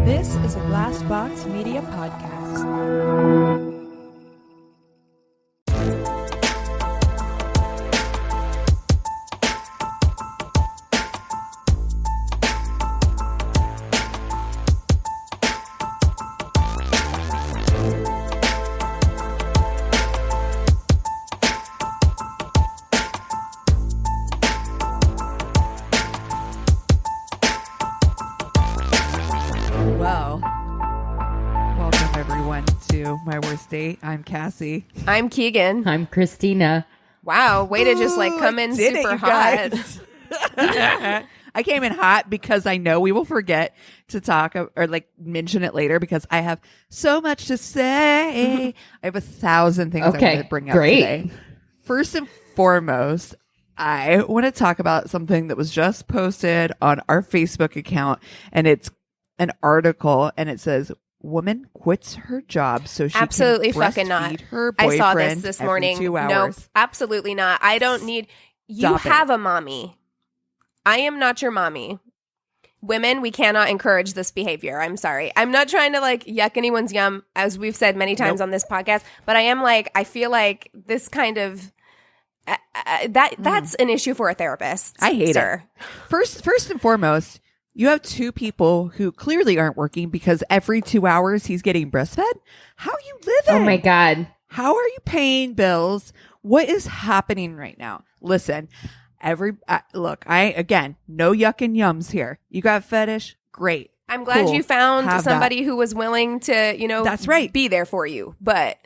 This is a Glass Box Media podcast. My worst date. I'm Cassie. I'm Keegan. I'm Christina. Wow, way to just like come in super hot. I came in hot because I know we will forget to talk or like mention it later because I have so much to say. I have 1,000 things I want to bring up today. First and foremost, I want to talk about something that was just posted on our Facebook account, and it's an article, and it says, woman quits her job so she absolutely can fucking not. Her boyfriend I saw this morning. 2 hours. Nope, absolutely not. I don't need. You have a mommy. I am not your mommy. Women, we cannot encourage this behavior. I'm sorry. I'm not trying to like yuck anyone's yum, as we've said many times on this podcast. But I am like, I feel like this kind of that's an issue for a therapist. I hate it. First and foremost, you have two people who clearly aren't working because every 2 hours he's getting breastfed. How are you living? Oh my God. How are you paying bills? What is happening right now? Listen, look, again, no yuck and yums here. You got a fetish? Great. I'm glad you found somebody who was willing to, that's right, be there for you. But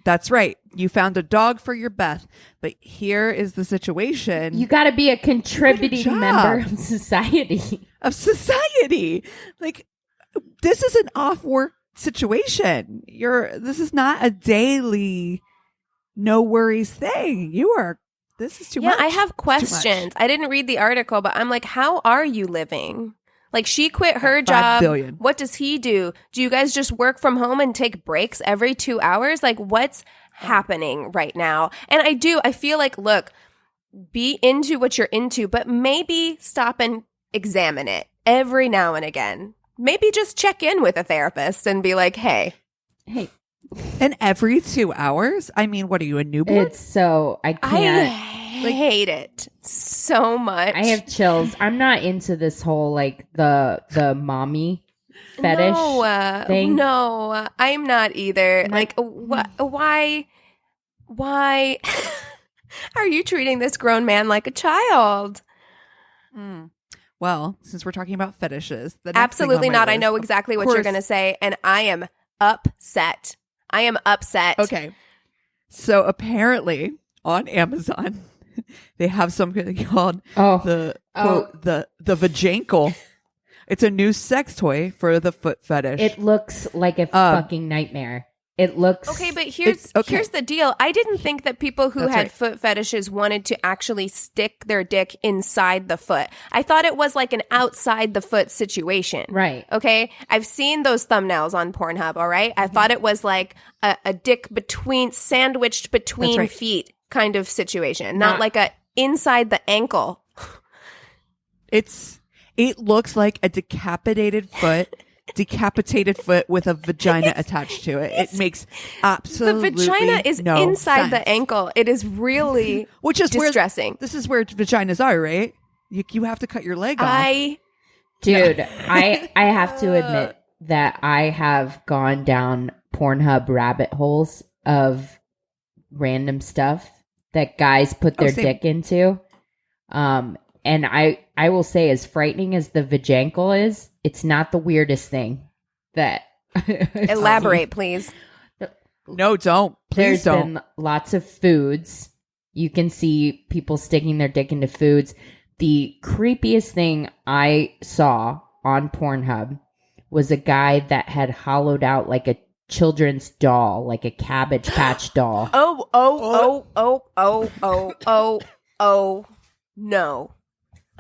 that's right. You found a dog for your Beth. But here is the situation. You got to be a contributing member of society. Like, this is an off work situation. This is not a daily, no worries thing. This is too much. Yeah, I have questions. I didn't read the article, but I'm like, how are you living? Like, she quit her job. Billion. What does he do? Do you guys just work from home and take breaks every 2 hours? Like, what's happening right now? And I feel like, look, be into what you're into, but maybe stop and examine it every now and again. Maybe just check in with a therapist and be like, hey. And every 2 hours? I mean, what are you, a newborn? I can't. I hate it so much. I have chills. I'm not into this whole like the mommy fetish thing. No, I'm not either. Like, why are you treating this grown man like a child? Well, since we're talking about fetishes, absolutely not. I know exactly what you're going to say, and I am upset. Okay, so apparently on Amazon, they have something called the vajankle. It's a new sex toy for the foot fetish. It looks like a fucking nightmare. It looks okay, but here's the deal. I didn't think that people who had foot fetishes wanted to actually stick their dick inside the foot. I thought it was like an outside the foot situation. Right. Okay. I've seen those thumbnails on Pornhub. All right. I thought it was like a dick sandwiched between feet kind of situation, not like a inside the ankle. It looks like a decapitated foot with a vagina attached to it. It makes absolutely the vagina is no inside sense. the ankle. It is really which is distressing. This is where vaginas are, right? You have to cut your leg off. I have to admit that I have gone down Pornhub rabbit holes of random stuff that guys put their dick into. And I will say, as frightening as the vajankle is, it's not the weirdest thing that elaborate, please. No, don't. Please There's don't. been lots of foods. You can see people sticking their dick into foods. The creepiest thing I saw on Pornhub was a guy that had hollowed out like a children's doll, like a Cabbage Patch doll. Oh, no.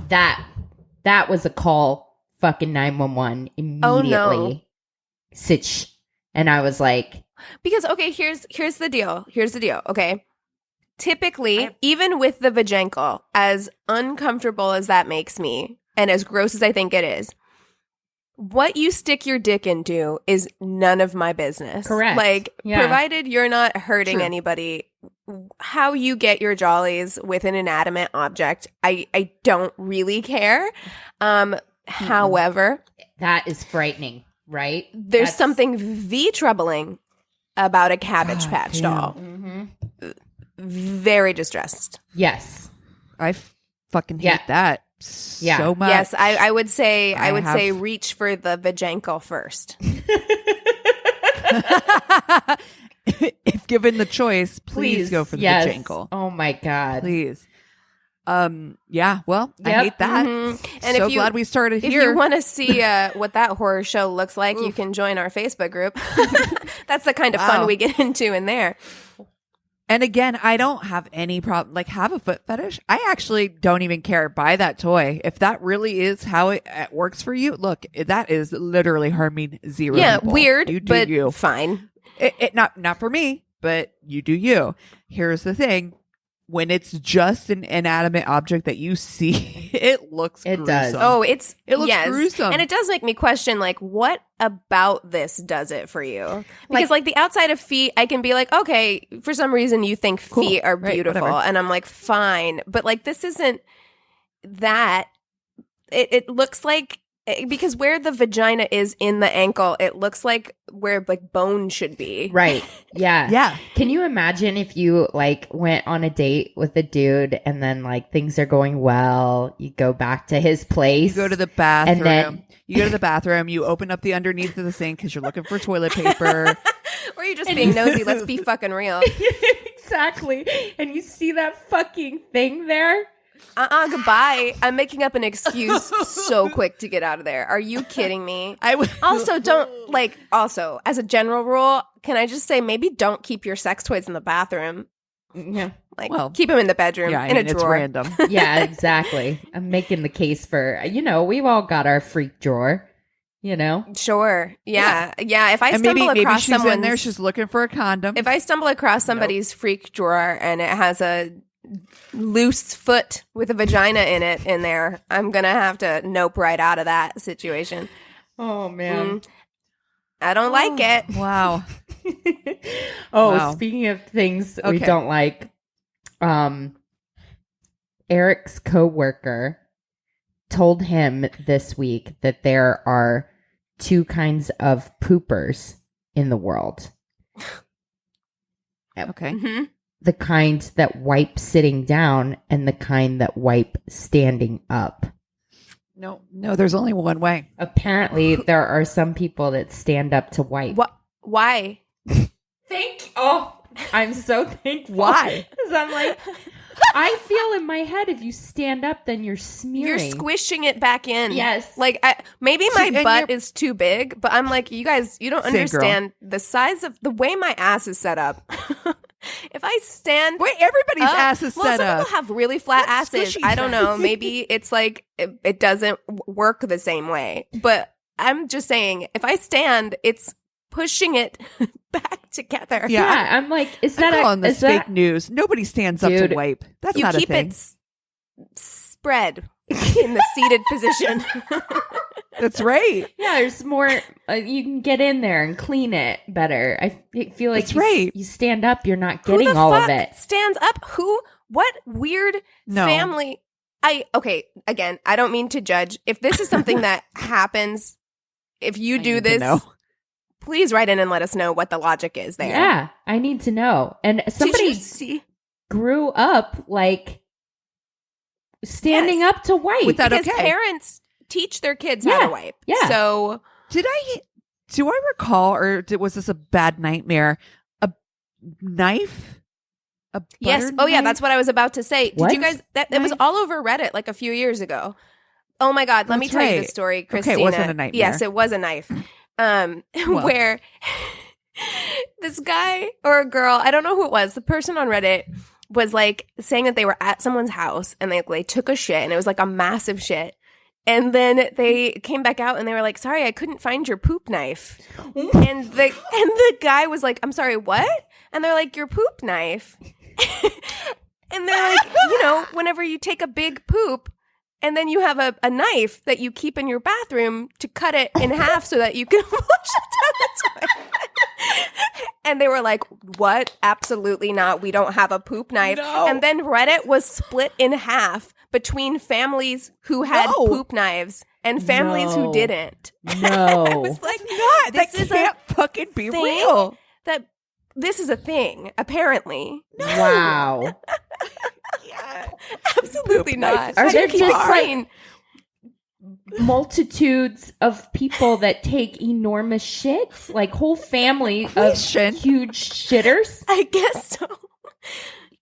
That was a call, fucking 911 immediately. Oh, no. And I was like, because okay, here's the deal. Okay, typically, even with the vajankle, as uncomfortable as that makes me, and as gross as I think it is, what you stick your dick into is none of my business. Correct. Like, provided you're not hurting anybody, how you get your jollies with an inanimate object, I don't really care. However, that is frightening, right? There's something troubling about a Cabbage Patch doll. Very distressed. Yes. I fucking hate that so much. Yes, I would say reach for the vajankle first. If given the choice, please go for the vajankle. Oh my God. Please. Yeah, well, I hate that. And so glad we started here. If you want to see what that horror show looks like, you can join our Facebook group. That's the kind of fun we get into in there. And again, I don't have any problem, like, have a foot fetish. I actually don't even care. Buy that toy. If that really is how it works for you, look, that is literally harming zero people. Weird, you do but you. Fine. It not for me, but you do you. Here's the thing. When it's just an inanimate object that you see, it looks gruesome. Does. Oh, it looks gruesome. And it does make me question, like, what about this does it for you? Because, like, the outside of feet, I can be like, okay, for some reason you think feet are beautiful. Right, and I'm like, fine. But, like, this isn't that. It looks like, because where the vagina is in the ankle, it looks like where, like, bone should be. Right. Yeah. Yeah. Can you imagine if you, like, went on a date with a dude and then, like, things are going well, you go back to his place. You go to the bathroom. And then you go to the bathroom, you open up the underneath of the sink because you're looking for toilet paper. Or you're just being nosy. Let's be fucking real. Exactly. And you see that fucking thing there? Goodbye. I'm making up an excuse so quick to get out of there. Are you kidding me? Also, as a general rule, can I just say maybe don't keep your sex toys in the bathroom? Yeah. Keep them in the bedroom, in a drawer. It's random. Yeah, exactly. I'm making the case for, we've all got our freak drawer, Sure. Yeah. If I stumble maybe across she's someone's... in there, she's looking for a condom. If I stumble across somebody's freak drawer and it has a loose foot with a vagina in it in there, I'm gonna have to nope right out of that situation. Oh man. I don't like it. Wow. Wow. Speaking of things we don't like, Eric's coworker told him this week that there are two kinds of poopers in the world. Okay. Mm-hmm. The kind that wipe sitting down and the kind that wipe standing up. No, there's only one way. Apparently, there are some people that stand up to wipe. Why? I'm so thankful. Why? Because I'm like, I feel in my head if you stand up, then you're smearing. You're squishing it back in. Yes. Like, maybe my butt is too big, but I'm like, you guys, you don't understand the size of the way my ass is set up. If I stand... Wait, everybody's ass is set up. Some people have really flat asses. I don't know. Maybe it's like it doesn't work the same way. But I'm just saying, if I stand, it's pushing it back together. Yeah, I'm like, is that calling this fake news? Nobody stands up to wipe. That's not a thing. You keep it spread in the seated position. That's right. Yeah, there's more. You can get in there and clean it better. I feel like you stand up, you're not getting all of it. Stands up? What weird family? Again, I don't mean to judge. If this is something that happens, if you do this, please write in and let us know what the logic is there. Yeah, I need to know. And somebody grew up like standing up to wipe. Because parents teach their kids how to wipe. Yeah. So do I recall, or was this a bad nightmare? A knife? Yes. Oh yeah, that's what I was about to say. What? Did you guys? It was all over Reddit like a few years ago. Oh my God! Let me tell you the story, Christina. Okay, it wasn't a nightmare. Yes, it was a knife. Where this guy or a girl, I don't know who it was, the person on Reddit was like saying that they were at someone's house and they took a shit and it was like a massive shit. And then they came back out and they were like, sorry, I couldn't find your poop knife. and the guy was like, I'm sorry, what? And they're like, your poop knife. And they're like, whenever you take a big poop And then you have a knife that you keep in your bathroom to cut it in half so that you can flush it down the toilet. And they were like, what? Absolutely not. We don't have a poop knife. No. And then Reddit was split in half between families who had poop knives and families who didn't. No. I was like, Not. That can't fucking be real. That this is a thing, apparently. Wow. Yeah. Absolutely not. Are there Keep just it clean. multitudes of people that take enormous shits? Like whole family Question. of huge shitters? I guess so.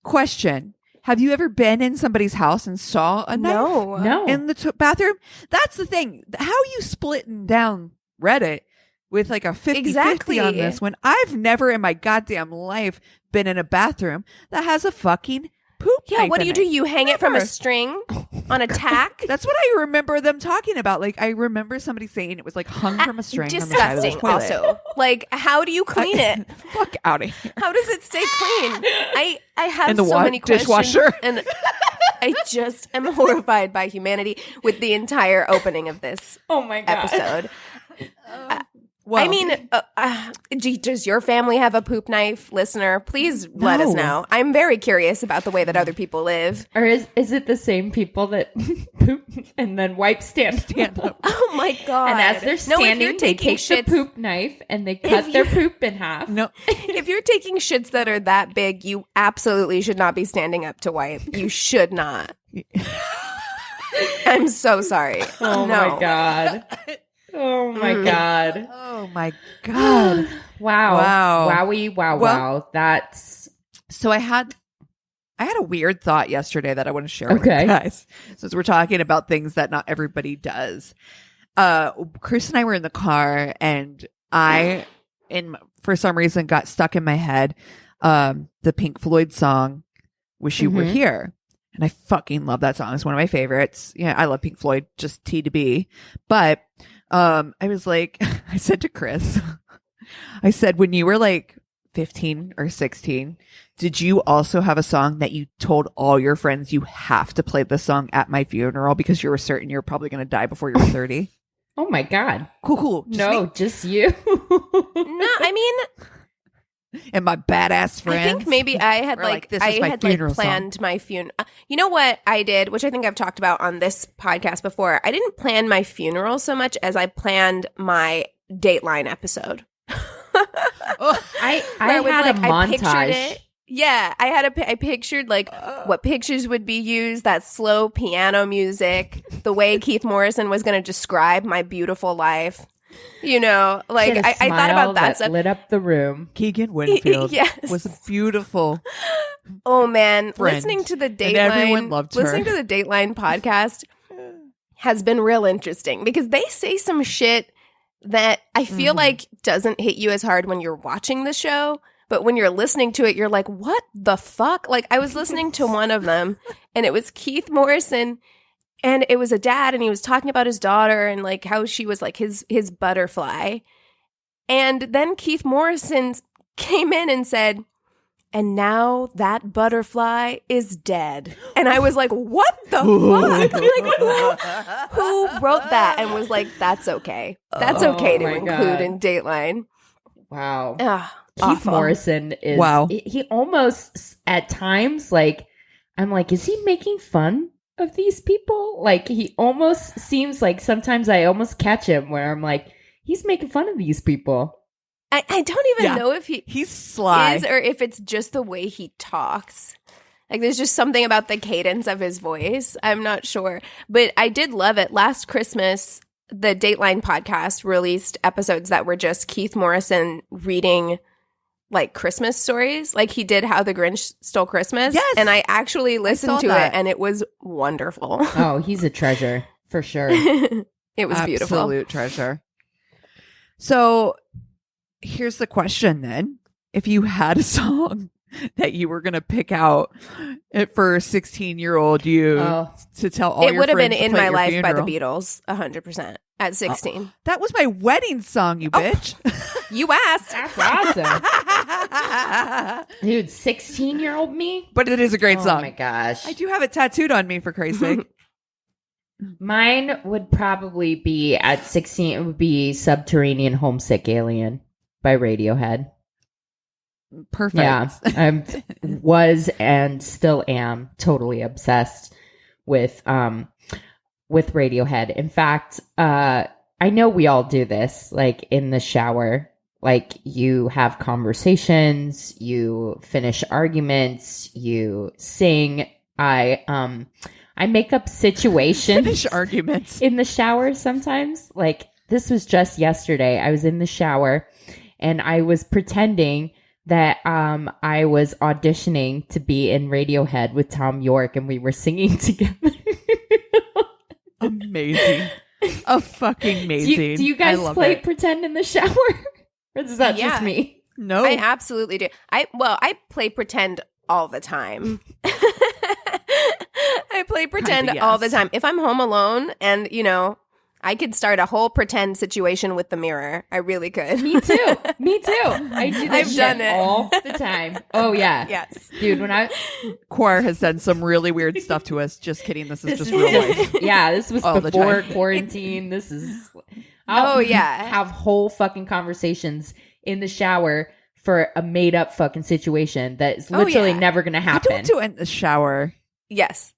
Question. Have you ever been in somebody's house and saw a knife No. in the bathroom? That's the thing. How are you splitting down Reddit with like a 50-50 on this when I've never in my goddamn life been in a bathroom that has a fucking poop Yeah, knife what do in you do? it? You hang it from a Never. string on a tack? That's what I remember them talking about. Like, I remember somebody saying it was like hung from a string on the side of the Disgusting, toilet. also. Like, how do you clean it? Fuck out of here. How does it stay clean? I have In the so many questions. dishwasher? And I just am horrified by humanity with the entire opening of this episode. Well, I mean, does your family have a poop knife, listener? Please let us No. know. I'm very curious about the way that other people live. Or is it the same people that poop and then wipe stand up. Oh my God. And as they're No, if standing, you're they taking take the poop knife and they cut their poop in half. No. If you're taking shits that are that big, you absolutely should not be standing up to wipe. You should not. I'm so sorry. Oh No. my God. Oh my God. Oh my God. Wow. Wow. Wowie, wow, Well- wow. That's So I had a weird thought yesterday that I want to share with Okay. you guys. Since we're talking about things that not everybody does. Chris and I were in the car and for some reason got stuck in my head the Pink Floyd song Wish You Were Here. And I fucking love that song. It's one of my favorites. Yeah, I love Pink Floyd, just T to B. But I was like, I said to Chris, I said, when you were like 15 or 16, did you also have a song that you told all your friends you have to play this song at my funeral because you were certain you were probably going to die before you were 30? oh my God. Cool. Just No, me just you. No, I mean, and my badass friends. I think maybe I had Or, like, this is my funeral song. planned my funeral. You know what I did, which I think I've talked about on this podcast before. I didn't plan my funeral so much as I planned my Dateline episode. I Where it was had like, a I pictured montage. it. Yeah, I pictured like what pictures would be used, that slow piano music, the way Keith Morrison was going to describe my beautiful life. You know, like She had a I thought about smile that stuff. lit up the room. Keegan Winfield Yes. was beautiful. Oh man, friend. listening to the And everyone Dateline, loved her. listening to the Dateline podcast has been real interesting because they say some shit that I feel like doesn't hit you as hard when you're watching the show, but when you're listening to it, you're like, what the fuck? Like I was listening to one of them and it was Keith Morrison and it was a dad and he was talking about his daughter and like how she was like his butterfly. And then Keith Morrison came in and said, and now that butterfly is dead. And I was like, what the fuck? Like, who wrote that and was like, that's okay. That's okay to my include God. in Dateline. Wow. Ugh, Keith awful. Morrison is Wow. He almost at times like I'm like, is he making fun of these people? Like he almost seems like sometimes I almost catch him where I'm like, he's making fun of these people. I don't even Yeah. know if He's sly. is or if it's just the way he talks. Like there's just something about the cadence of his voice. I'm not sure. But I did love it. Last Christmas, the Dateline podcast released episodes that were just Keith Morrison reading like Christmas stories. Like he did How the Grinch Stole Christmas. Yes. And I actually listened saw to that. it and it was wonderful. Oh, he's a treasure for sure. It was beautiful. Absolute treasure. So here's the question then. If you had a song that you were going to pick out for a 16-year-old you to tell all It your would have been friends to In play My at your Life by the funeral. Beatles, 100%, at 16. That was my wedding song, you bitch. You asked. That's awesome. Dude, 16-year-old me? But it is a great Oh song. my gosh. I do have it tattooed on me, for Christ's sake. Mine would probably be at 16. It would be Subterranean Homesick Alien by Radiohead. Perfect. Yeah, I was and still am totally obsessed with Radiohead. In fact, I know we all do this, like in the shower. Like you have conversations, you finish arguments, you sing. I make up situations. Finish arguments in the shower sometimes. Like this was just yesterday. I was in the shower and I was pretending that I was auditioning to be in Radiohead with Tom York and we were singing together. Amazing. Oh, fucking amazing. Do you guys play pretend in the shower? Or is that just me? No. I absolutely do. I play pretend all the time. I play pretend all the time. If I'm home alone and, I could start a whole pretend situation with the mirror. I really could. Me too. I do that shit done it all the time. Oh, yeah. Yes. Dude, Quar has done some really weird stuff to us. Just kidding. This is just real life. Yeah, this was all before quarantine. This is... have whole fucking conversations in the shower for a made-up fucking situation that is literally never going to happen. I don't do it in the shower. Yes.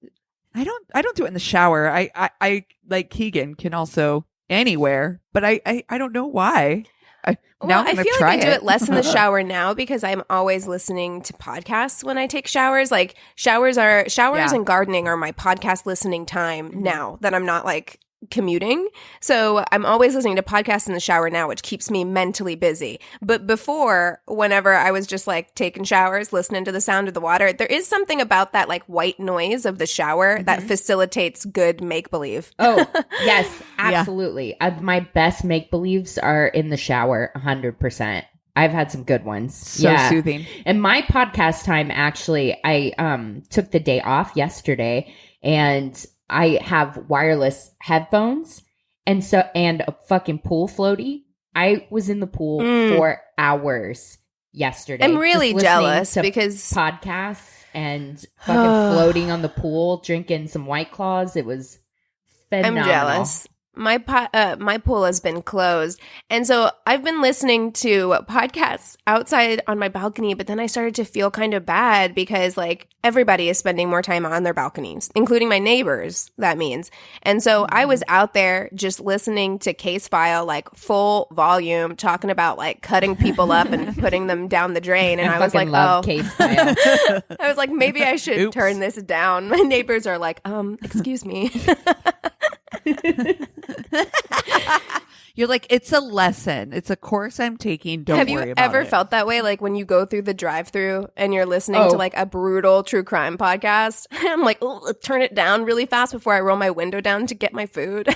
I don't do it in the shower. I like Keegan can also anywhere, but I don't know why. I feel like I do it less in the shower now because I'm always listening to podcasts when I take showers. Like showers and gardening are my podcast listening time now that I'm not like commuting. So I'm always listening to podcasts in the shower now, which keeps me mentally busy. But before, whenever I was just like taking showers, listening to the sound of the water, there is something about that like white noise of the shower that facilitates good make-believe. Oh, yes, absolutely. My best make-believes are in the shower, 100%. I've had some good ones. So soothing. And my podcast time, actually, I took the day off yesterday and I have wireless headphones and a fucking pool floaty. I was in the pool for hours yesterday. I'm really jealous because podcasts and fucking floating on the pool, drinking some White Claws. It was phenomenal. I'm jealous. My pool has been closed. And so I've been listening to podcasts outside on my balcony, but then I started to feel kind of bad because like everybody is spending more time on their balconies, including my neighbors, that means. And so I was out there just listening to Case File, like full volume, talking about like cutting people up and putting them down the drain. And I was like, Case File. I was like, maybe I should turn this down. My neighbors are like, excuse me. You're like, it's a lesson. It's a course I'm taking. Don't worry about it. Have you ever felt that way? Like when you go through the drive-thru and you're listening to like a brutal true crime podcast? I'm like, turn it down really fast before I roll my window down to get my food.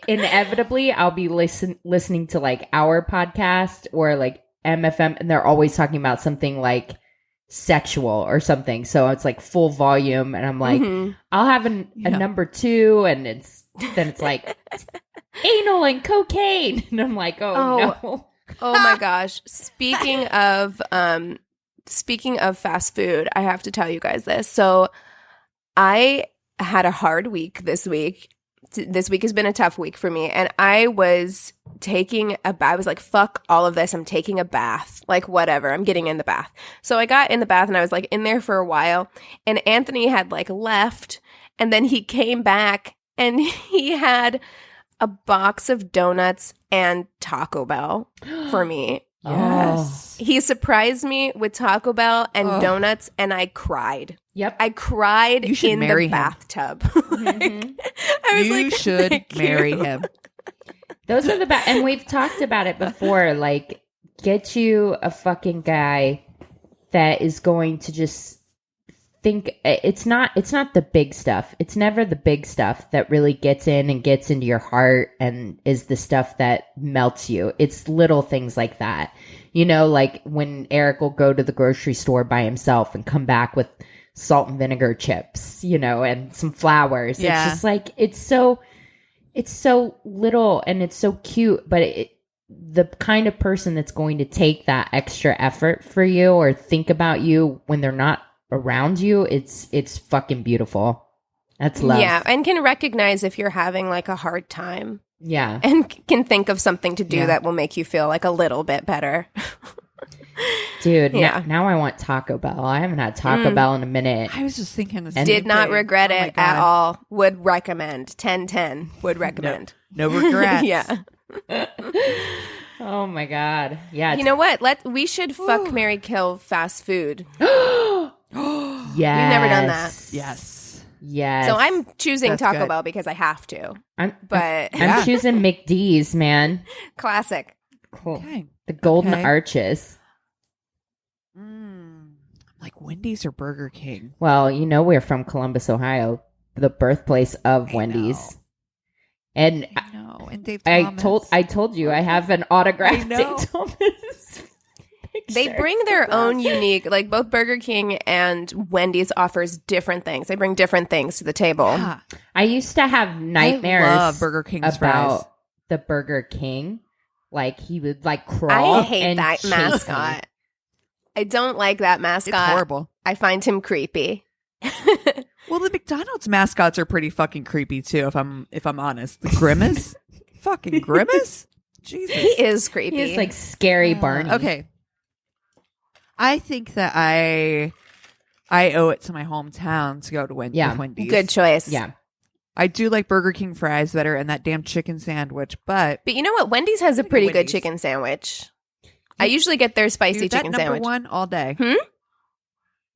Inevitably, I'll be listening to like our podcast or like MFM, and they're always talking about something like sexual or something. So it's like full volume, and I'm like, I'll have a number 2, and it's like anal and cocaine, and I'm like, no. Oh my gosh. Speaking of fast food, I have to tell you guys this. So I had a hard week this week. This week has been a tough week for me, and I was I was like, fuck all of this. I'm taking a bath. Like, whatever. I'm getting in the bath. So I got in the bath, and I was like in there for a while, and Anthony had like left, and then he came back, and he had a box of donuts and Taco Bell for me. Yes. He surprised me with Taco Bell and donuts, and I cried. Yep. I cried in the bathtub. You should marry him. Those are the best. And we've talked about it before. Like, get you a fucking guy that is going to just think it's not the big stuff. It's never the big stuff that really gets in and gets into your heart and is the stuff that melts you. It's little things like that. You know, like when Eric will go to the grocery store by himself and come back with salt and vinegar chips, you know, and some flowers. Yeah. It's just like, it's so little and it's so cute, but the kind of person that's going to take that extra effort for you or think about you when they're not around you, it's fucking beautiful. That's love. Yeah, and can recognize if you're having like a hard time. Yeah. And can think of something to do that will make you feel like a little bit better. Dude, now I want Taco Bell. I haven't had Taco Bell in a minute. I was just thinking the Did not regret it at all. Would recommend. 10/10. Would recommend. No regrets. Yeah. Oh my God. Yeah. You know what? We should fuck, marry, kill fast food. Yes. We've never done that. Yes. Yes. So I'm choosing That's Taco good. Bell because I have to. I'm choosing McD's, man. Classic. Cool. Okay. The Golden Arches. Like Wendy's or Burger King. Well, you know we're from Columbus, Ohio, the birthplace of Wendy's. And I know. And Dave Thomas. I told you I have an autographed I know. Dave Thomas. They bring their own unique, like both Burger King and Wendy's offers different things. They bring different things to the table. Yeah. I used to have nightmares I love Burger King's about fries. the Burger King. Like he would like crawl. I hate and that chase mascot. me. I don't like that mascot. It's horrible. I find him creepy. Well, the McDonald's mascots are pretty fucking creepy too. If I'm honest, the Grimace, fucking Grimace. Jesus, He is creepy. He is like scary Barney. Okay, I think that I owe it to my hometown to go to Wendy's. Good choice. Yeah. I do like Burger King fries better and that damn chicken sandwich, but But you know what? Wendy's has a pretty good Wendy's. chicken sandwich. I usually get their spicy dude, that chicken number sandwich. one all day.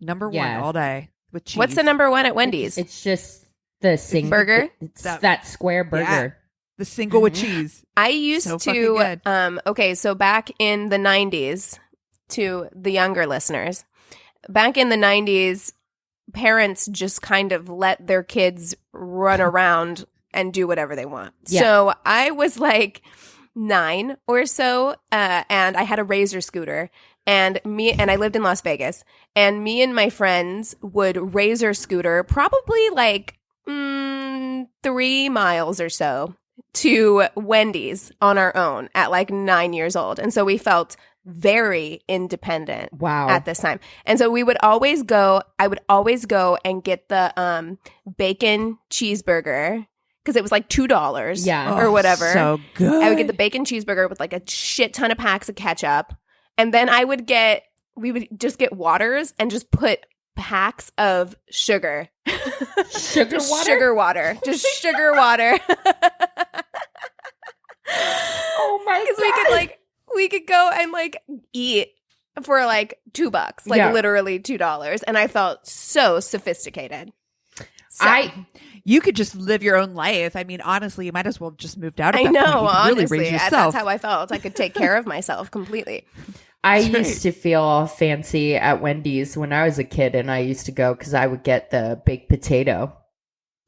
Number one Yeah. all day with cheese. What's the number one at Wendy's? It's just the single Burger? It's that square burger. The single with cheese. I used So fucking good. okay, so back in the 90s, to the younger listeners, back in the 90s, parents just kind of let their kids run around and do whatever they want. Yeah. So I was like 9 or so, and I had a Razor scooter, and I lived in Las Vegas, and me and my friends would Razor scooter probably like 3 miles or so to Wendy's on our own at like 9 years old. And so we felt very independent at this time. And so I would always go and get the bacon cheeseburger because it was like $2 or whatever. So good. I would get the bacon cheeseburger with like a shit ton of packs of ketchup. And then we would just get waters and just put packs of sugar. Sugar Just water? sugar water. Just sugar water. Oh my God. We could go and like eat for like $2, like literally $2. And I felt so sophisticated. So, you could just live your own life. I mean, honestly, you might as well have just moved out of I that know, point. You could honestly. really raise yourself. That's how I felt. I could take care of myself completely. I used to feel fancy at Wendy's when I was a kid, and I used to go because I would get the baked potato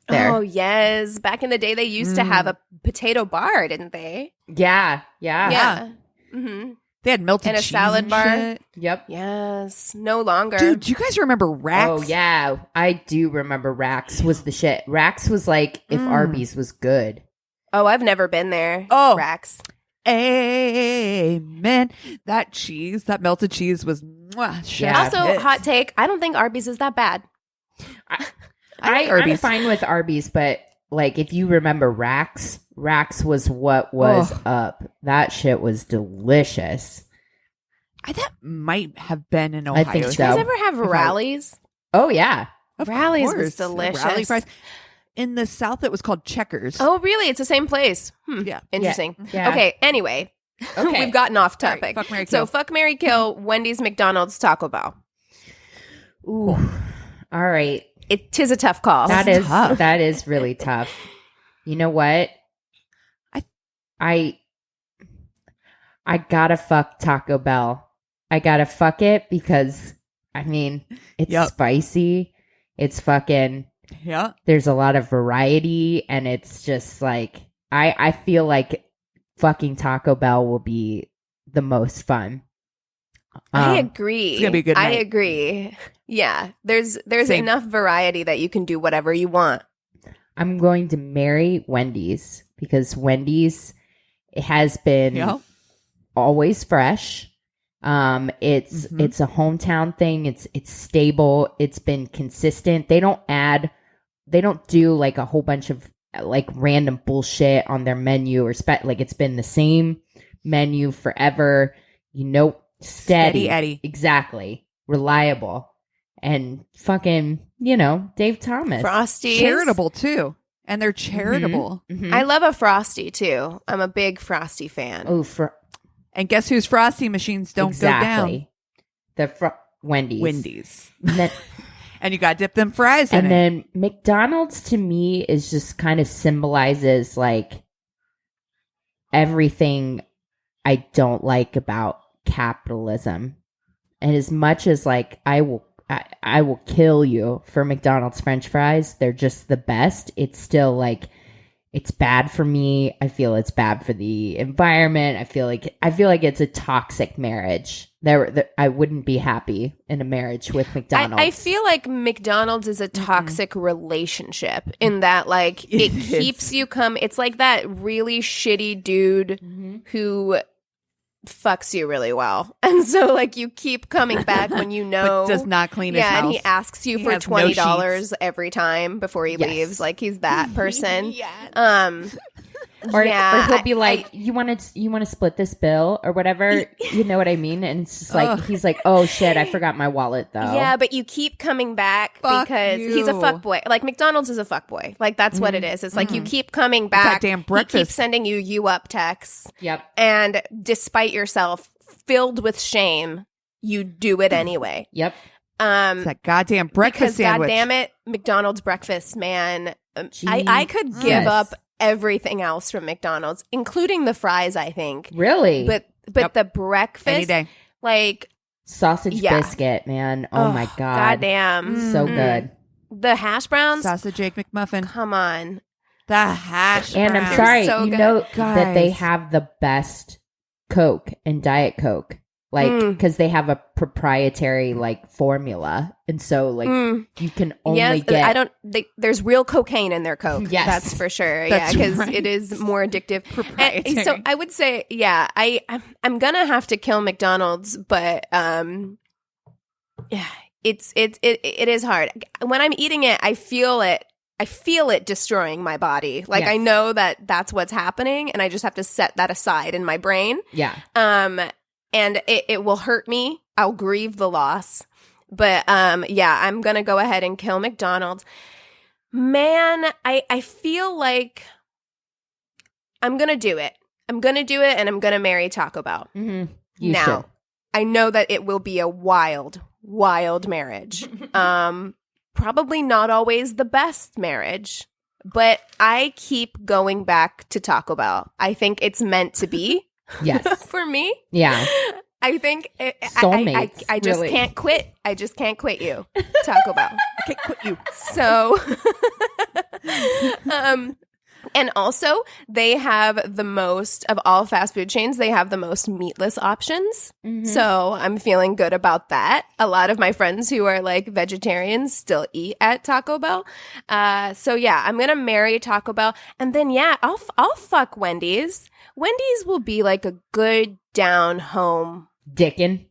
there. Oh, yes. Back in the day, they used to have a potato bar, didn't they? Yeah. Mm-hmm. They had melted And a cheese salad and bar. shit. Yep. Yes. No longer. Dude, do you guys remember Rax? Oh, yeah. I do remember Rax was the shit. Rax was like if Arby's was good. Oh, I've never been there. Oh. Rax. Amen. That cheese, that melted cheese was chef's Yeah. Also, kiss. hot take, I don't think Arby's is that bad. I like Arby's. I'm fine with Arby's, but like if you remember Rax was what was up. That shit was delicious. That might have been in Ohio. I think Do so. you guys ever have rallies? Oh yeah. Of Rallies was course. delicious. Rally fries. In the South, it was called Checkers. Oh, really? It's the same place. Yeah. Interesting. Yeah. Okay, anyway. Okay. We've gotten off All right, topic. fuck, marry, So kill. fuck, marry, kill, Wendy's, McDonald's, Taco Bell. Ooh. All right. Tis a tough call. That is really tough. You know what? I gotta fuck Taco Bell. I gotta fuck it because I mean it's spicy. It's fucking there's a lot of variety, and it's just like I feel like fucking Taco Bell will be the most fun. I agree. It's gonna be a good I night. agree. Yeah. There's Same. enough variety that you can do whatever you want. I'm going to marry Wendy's because Wendy's has been always fresh. It's a hometown thing. It's stable. It's been consistent. They don't add do like a whole bunch of like random bullshit on their menu or like it's been the same menu forever, steady Eddie. Exactly. Reliable. And fucking, Dave Thomas. Frosties. Charitable too. And they're charitable. Mm-hmm. Mm-hmm. I love a Frosty too. I'm a big Frosty fan. Oh, and guess whose Frosty machines don't go down? The Wendy's. And you got to dip them fries in it. And then McDonald's to me is just kind of symbolizes like everything I don't like about capitalism. And as much as like I will kill you for McDonald's French fries, they're just the best. It's still like it's bad for me. I feel it's bad for the environment. I feel like it's a toxic marriage. I wouldn't be happy in a marriage with McDonald's. I feel like McDonald's is a toxic relationship in that like it keeps you It's like that really shitty dude who fucks you really well, and so like you keep coming back when but does not clean his house. And he asks you for $20 every time before he leaves. Like he's that person. Or he'll be like, you want to split this bill or whatever, you know what I mean? And it's just like he's like, oh shit, I forgot my wallet though. Yeah, but you keep coming back because he's a fuckboy. Like McDonald's is a fuckboy. Like that's what it is. It's like you keep coming back. Damn breakfast. He keeps sending you up texts. Yep. And despite yourself, filled with shame, you do it anyway. Yep. It's that goddamn breakfast sandwich. Goddamn it, McDonald's breakfast, man. I could give up everything else from McDonald's, including the fries, I think. Really? But the breakfast, any day. Like sausage biscuit, man. Oh my god. Goddamn. So good. The hash browns. Sausage egg McMuffin. Come on. The hash browns. And I'm sorry, so you good. know that they have the best Coke and Diet Coke. Like, because they have a proprietary, like, formula. And so, like, you can only get... there's real cocaine in their Coke. Yes. That's for sure. That's because right. it is more addictive. Proprietary. And so I would say, I'm going to have to kill McDonald's, but, it is hard. When I'm eating it, I feel it destroying my body. Like, I know that that's what's happening, and I just have to set that aside in my brain. Yeah. And it will hurt me. I'll grieve the loss. But I'm going to go ahead and kill McDonald's. Man, I feel like I'm going to do it. I'm going to do it, and I'm going to marry Taco Bell. Mm-hmm. Now, I know that it will be a wild, wild marriage. Probably not always the best marriage, but I keep going back to Taco Bell. I think it's meant to be. Yes. For me. Yeah. I think soulmates. I just can't quit. I just can't quit you, Taco Bell. I can't quit you. So, and also they have the most of all fast food chains. They have the most meatless options. Mm-hmm. So I'm feeling good about that. A lot of my friends who are like vegetarians still eat at Taco Bell. So yeah, I'm gonna marry Taco Bell, and then I'll fuck Wendy's. Wendy's will be like a good down home Dickin'.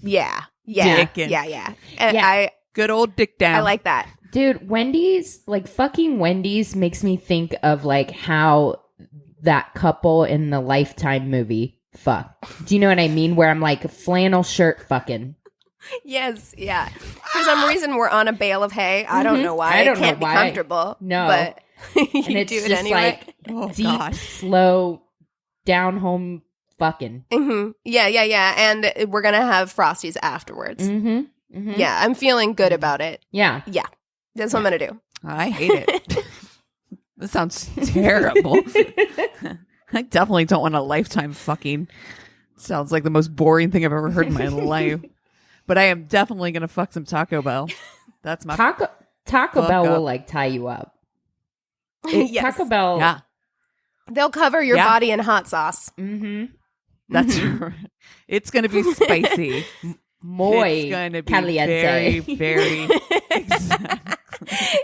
Yeah. Dickin'. Yeah. And good old dick down. I like that. Dude, Wendy's, like fucking Wendy's makes me think of like how that couple in the Lifetime movie fuck. Do you know what I mean? Where I'm like flannel shirt fucking. Yes, yeah. For some reason we're on a bale of hay. I don't know why. It can't be comfortable. No. But you and it's do it just anyway. Like deep, slow, down home fucking. Mm-hmm. Yeah. And we're going to have Frosties afterwards. Mm-hmm. Mm-hmm. Yeah, I'm feeling good about it. Yeah. That's what I'm going to do. I hate it. This sounds terrible. I definitely don't want a lifetime fucking. Sounds like the most boring thing I've ever heard in my life. But I am definitely going to fuck some Taco Bell. That's my Taco Bell will like tie you up. Yes. Taco Bell. Yeah. They'll cover your body in hot sauce. Mm-hmm. That's right. It's going to be spicy. Muy it's going to be caliente. very, very. Exactly.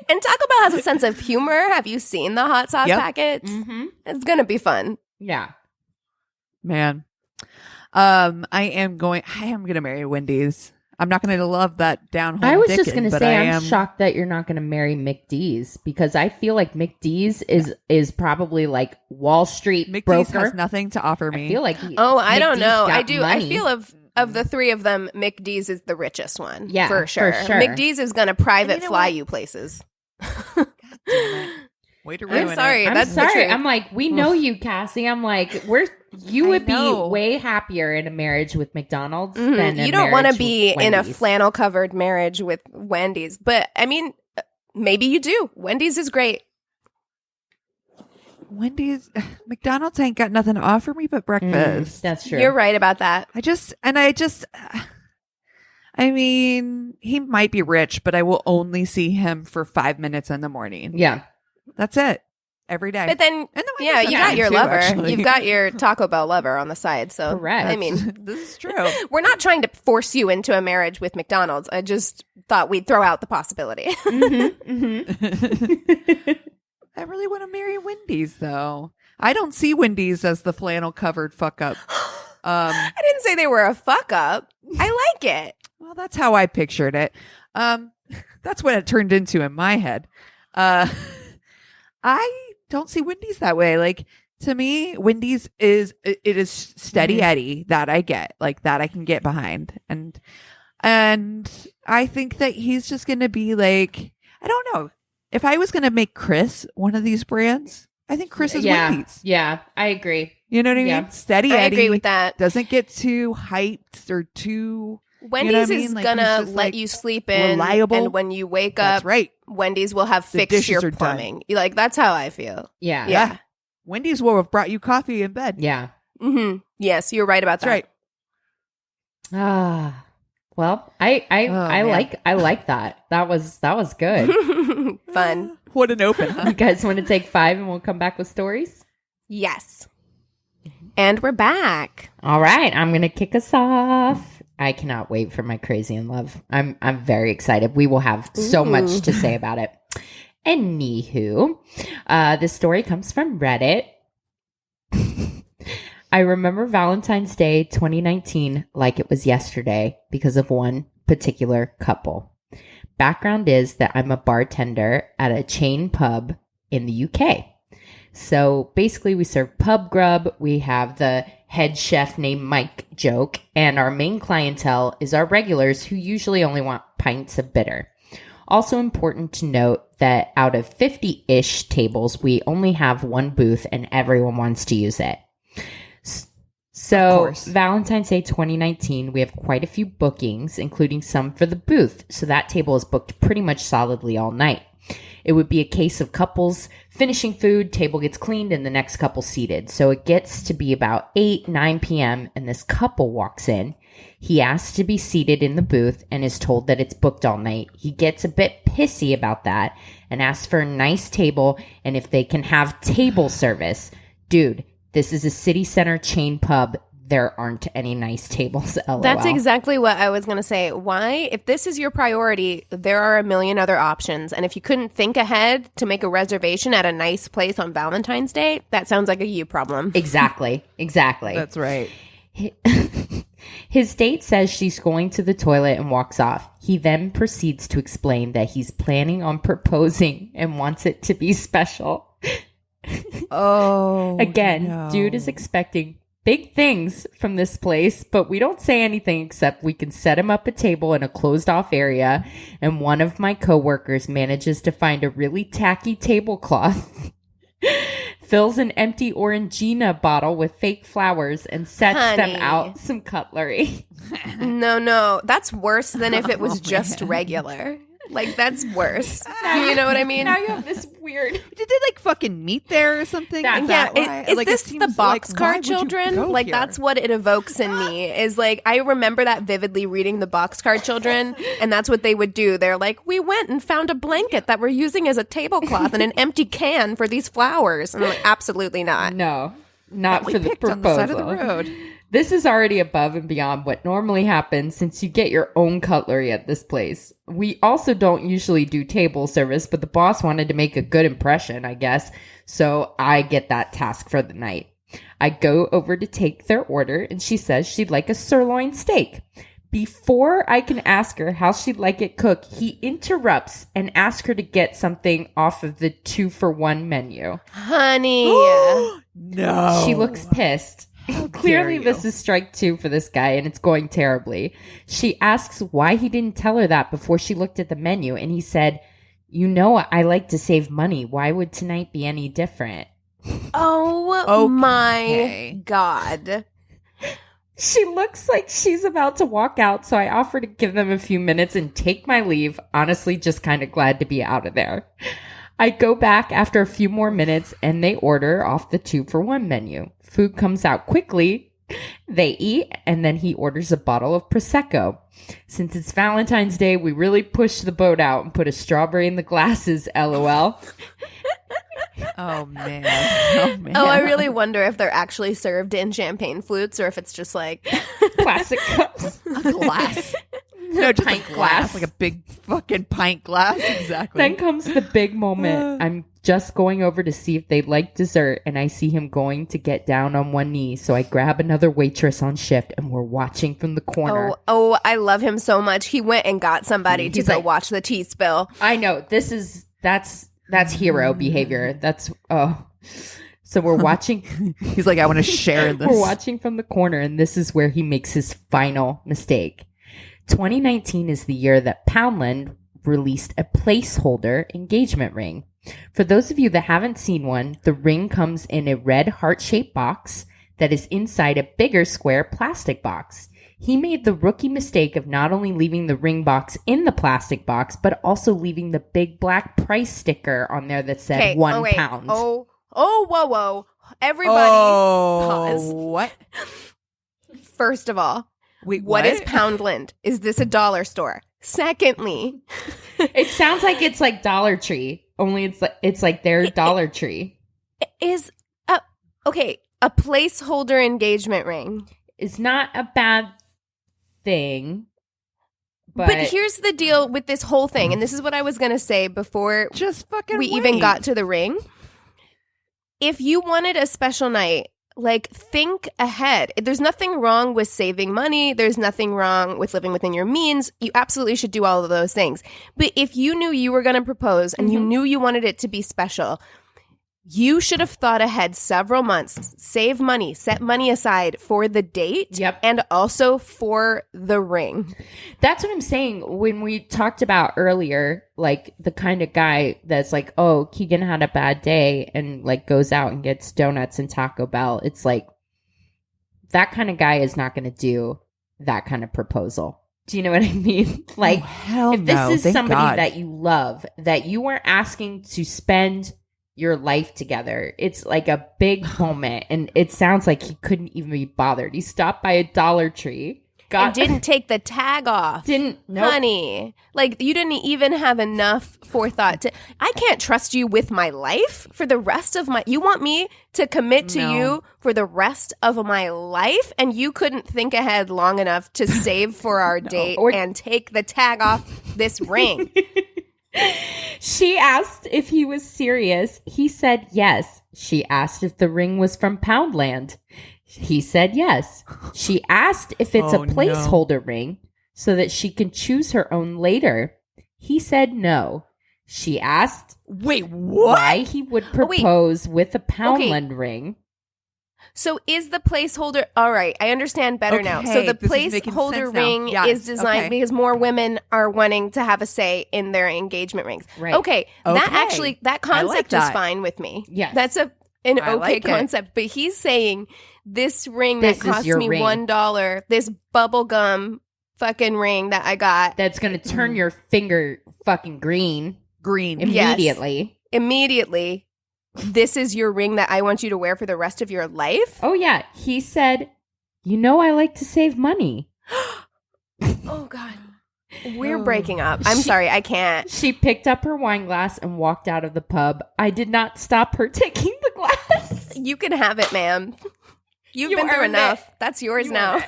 And Taco Bell has a sense of humor. Have you seen the hot sauce packets? Mm-hmm. It's going to be fun. Yeah. Man. I am going to marry Wendy's. I'm not going to love that down home. I was just going to say, I'm shocked that you're not going to marry McD's, because I feel like McD's is probably like Wall Street McD's broker. has nothing to offer me. I feel like I don't know. I do. Money. I feel of the three of them, McD's is the richest one. Yeah, for sure. McD's is going to private fly you places. God damn it. Way to ruin I'm sorry. it. That's I'm the sorry. truth. I'm like, we know you, Cassie. I'm like, you would be way happier in a marriage with McDonald's than you don't want to be in a Wendy's. flannel covered marriage with Wendy's, but I mean, maybe you do. Wendy's is great. Wendy's, McDonald's ain't got nothing to offer me but breakfast. That's true. You're right about that. I mean, he might be rich, but I will only see him for 5 minutes in the morning. Yeah. That's it. Every day. But then, yeah, you got your lover. You've got your Taco Bell lover on the side. So, correct. I mean, this is true. We're not trying to force you into a marriage with McDonald's. I just thought we'd throw out the possibility. I really want to marry Wendy's, though. I don't see Wendy's as the flannel covered fuck up. I didn't say they were a fuck up. I like it. Well, that's how I pictured it. That's what it turned into in my head. I don't see Wendy's that way. Like, to me, Wendy's is steady Eddie that I get, like, that I can get behind. And I think that he's just going to be like, I don't know. If I was going to make Chris one of these brands, I think Chris is Wendy's. Yeah, I agree. You know what I mean? Steady Eddie. I agree with that. Doesn't get too hyped or too... Wendy's is like, gonna let like, you sleep in, reliable. and when you wake That's up, right. Wendy's will have The fixed your dishes are plumbing. Like, that's how I feel. Yeah. Yeah. Wendy's will have brought you coffee in bed. Yeah. Mm-hmm. Yes, you're right about That's that. right. Well, I like that. That was good. Fun. What an open, huh? You guys want to take 5 and we'll come back with stories? Yes. And we're back. All right, I'm going to kick us off. I cannot wait for my crazy in love. I'm very excited. We will have so much to say about it. Anywho, this story comes from Reddit. I remember Valentine's Day 2019 like it was yesterday because of one particular couple. Background is that I'm a bartender at a chain pub in the UK. So basically we serve pub grub. We have the head chef named Mike joke, and our main clientele is our regulars who usually only want pints of bitter. Also important to note that out of 50-ish tables, we only have one booth and everyone wants to use it. So Valentine's Day 2019, we have quite a few bookings, including some for the booth. So that table is booked pretty much solidly all night. It would be a case of couples finishing food, table gets cleaned, and the next couple seated. So it gets to be about 8, 9 p.m., and this couple walks in. He asks to be seated in the booth and is told that it's booked all night. He gets a bit pissy about that and asks for a nice table and if they can have table service. Dude, this is a city center chain pub. There aren't any nice tables, LOL. That's exactly what I was going to say. Why? If this is your priority, there are a million other options. And if you couldn't think ahead to make a reservation at a nice place on Valentine's Day, that sounds like a you problem. Exactly. That's right. His date says she's going to the toilet and walks off. He then proceeds to explain that he's planning on proposing and wants it to be special. Oh. Again, no. Dude is expecting big things from this place, but we don't say anything except we can set him up a table in a closed off area, and one of my coworkers manages to find a really tacky tablecloth, fills an empty Orangina bottle with fake flowers, and sets them out some cutlery. No. That's worse than if it was just regular. Like, that's worse. You know what I mean? Now you have this weird... Did they, like, fucking meet there or something? Is this the Boxcar Children? Like, that's what it evokes in me. Is like, I remember that vividly, reading the Boxcar Children, and that's what they would do. They're like, we went and found a blanket that we're using as a tablecloth and an empty can for these flowers. And I'm like, absolutely not. No, not for the proposal. On the side of the road. This is already above and beyond what normally happens since you get your own cutlery at this place. We also don't usually do table service, but the boss wanted to make a good impression, I guess, so I get that task for the night. I go over to take their order, and she says she'd like a sirloin steak. Before I can ask her how she'd like it cooked, he interrupts and asks her to get something off of the 2-for-1 menu. Honey. No. She looks pissed. Clearly, this is strike 2 for this guy, and it's going terribly. She asks why he didn't tell her that before she looked at the menu, and he said, "You know I like to save money. Why would tonight be any different?" Oh, my God. She looks like she's about to walk out, so I offer to give them a few minutes and take my leave, honestly just kind of glad to be out of there. I go back after a few more minutes, and they order off the 2-for-1 menu. Food comes out quickly. They eat, and then he orders a bottle of Prosecco. Since it's Valentine's Day, we really pushed the boat out and put a strawberry in the glasses, LOL. Oh, man. Oh, I really wonder if they're actually served in champagne flutes or if it's just like Plastic cups. A glass. No, just Pint a glass. Like a big fucking pint glass. Exactly. Then comes the big moment. I'm just going over to see if they like dessert, and I see him going to get down on one knee. So I grab another waitress on shift, and we're watching from the corner. Oh, I love him so much. He went and got somebody to go like, watch the tea spill. I know. That's hero behavior. So we're watching. He's like, I want to share this. We're watching from the corner, and this is where he makes his final mistake. 2019 is the year that Poundland released a placeholder engagement ring. For those of you that haven't seen one, the ring comes in a red heart-shaped box that is inside a bigger square plastic box. He made the rookie mistake of not only leaving the ring box in the plastic box, but also leaving the big black price sticker on there that said £1. Whoa. Everybody, pause. What? First of all, Wait, what is Poundland? Is this a dollar store? Secondly, it sounds like it's like Dollar Tree, only it's like their Dollar Tree. Is a placeholder engagement ring. It's not a bad thing. But here's the deal with this whole thing, and this is what I was going to say before we even got to the ring. If you wanted a special night, like, think ahead. There's nothing wrong with saving money. There's nothing wrong with living within your means. You absolutely should do all of those things. But if you knew you were going to propose and you knew you wanted it to be special, you should have thought ahead several months, save money, set money aside for the date, and also for the ring. That's what I'm saying. When we talked about earlier, like the kind of guy that's like, oh, Keegan had a bad day and like goes out and gets donuts and Taco Bell. It's like that kind of guy is not going to do that kind of proposal. Do you know what I mean? Like, if this is somebody that you love, that you weren't asking to spend your life together, it's like a big moment, and it sounds like he couldn't even be bothered. He stopped by a Dollar Tree, and didn't take the tag off. Honey, like, you didn't even have enough forethought to. I can't trust you with my life for the rest of my. You want me to commit to you for the rest of my life, and you couldn't think ahead long enough to save for our date and take the tag off this ring. She asked if he was serious. He said yes. She asked if the ring was from Poundland. He said yes. She asked if it's a placeholder ring so that she can choose her own later. He said no. She asked why he would propose with a Poundland ring. So is the placeholder... All right, I understand better now. So the placeholder ring is designed because more women are wanting to have a say in their engagement rings. Right. Okay. That concept is fine with me. Yes. That's an okay concept. But he's saying this ring that cost me $1, this bubblegum fucking ring that I got... That's going to turn your finger fucking green. Immediately. Yes. Immediately. This is your ring that I want you to wear for the rest of your life? Oh, yeah. He said, you know I like to save money. Oh, God. We're breaking up. I'm sorry. I can't. She picked up her wine glass and walked out of the pub. I did not stop her taking the glass. You can have it, ma'am. You've been through enough. That's yours now.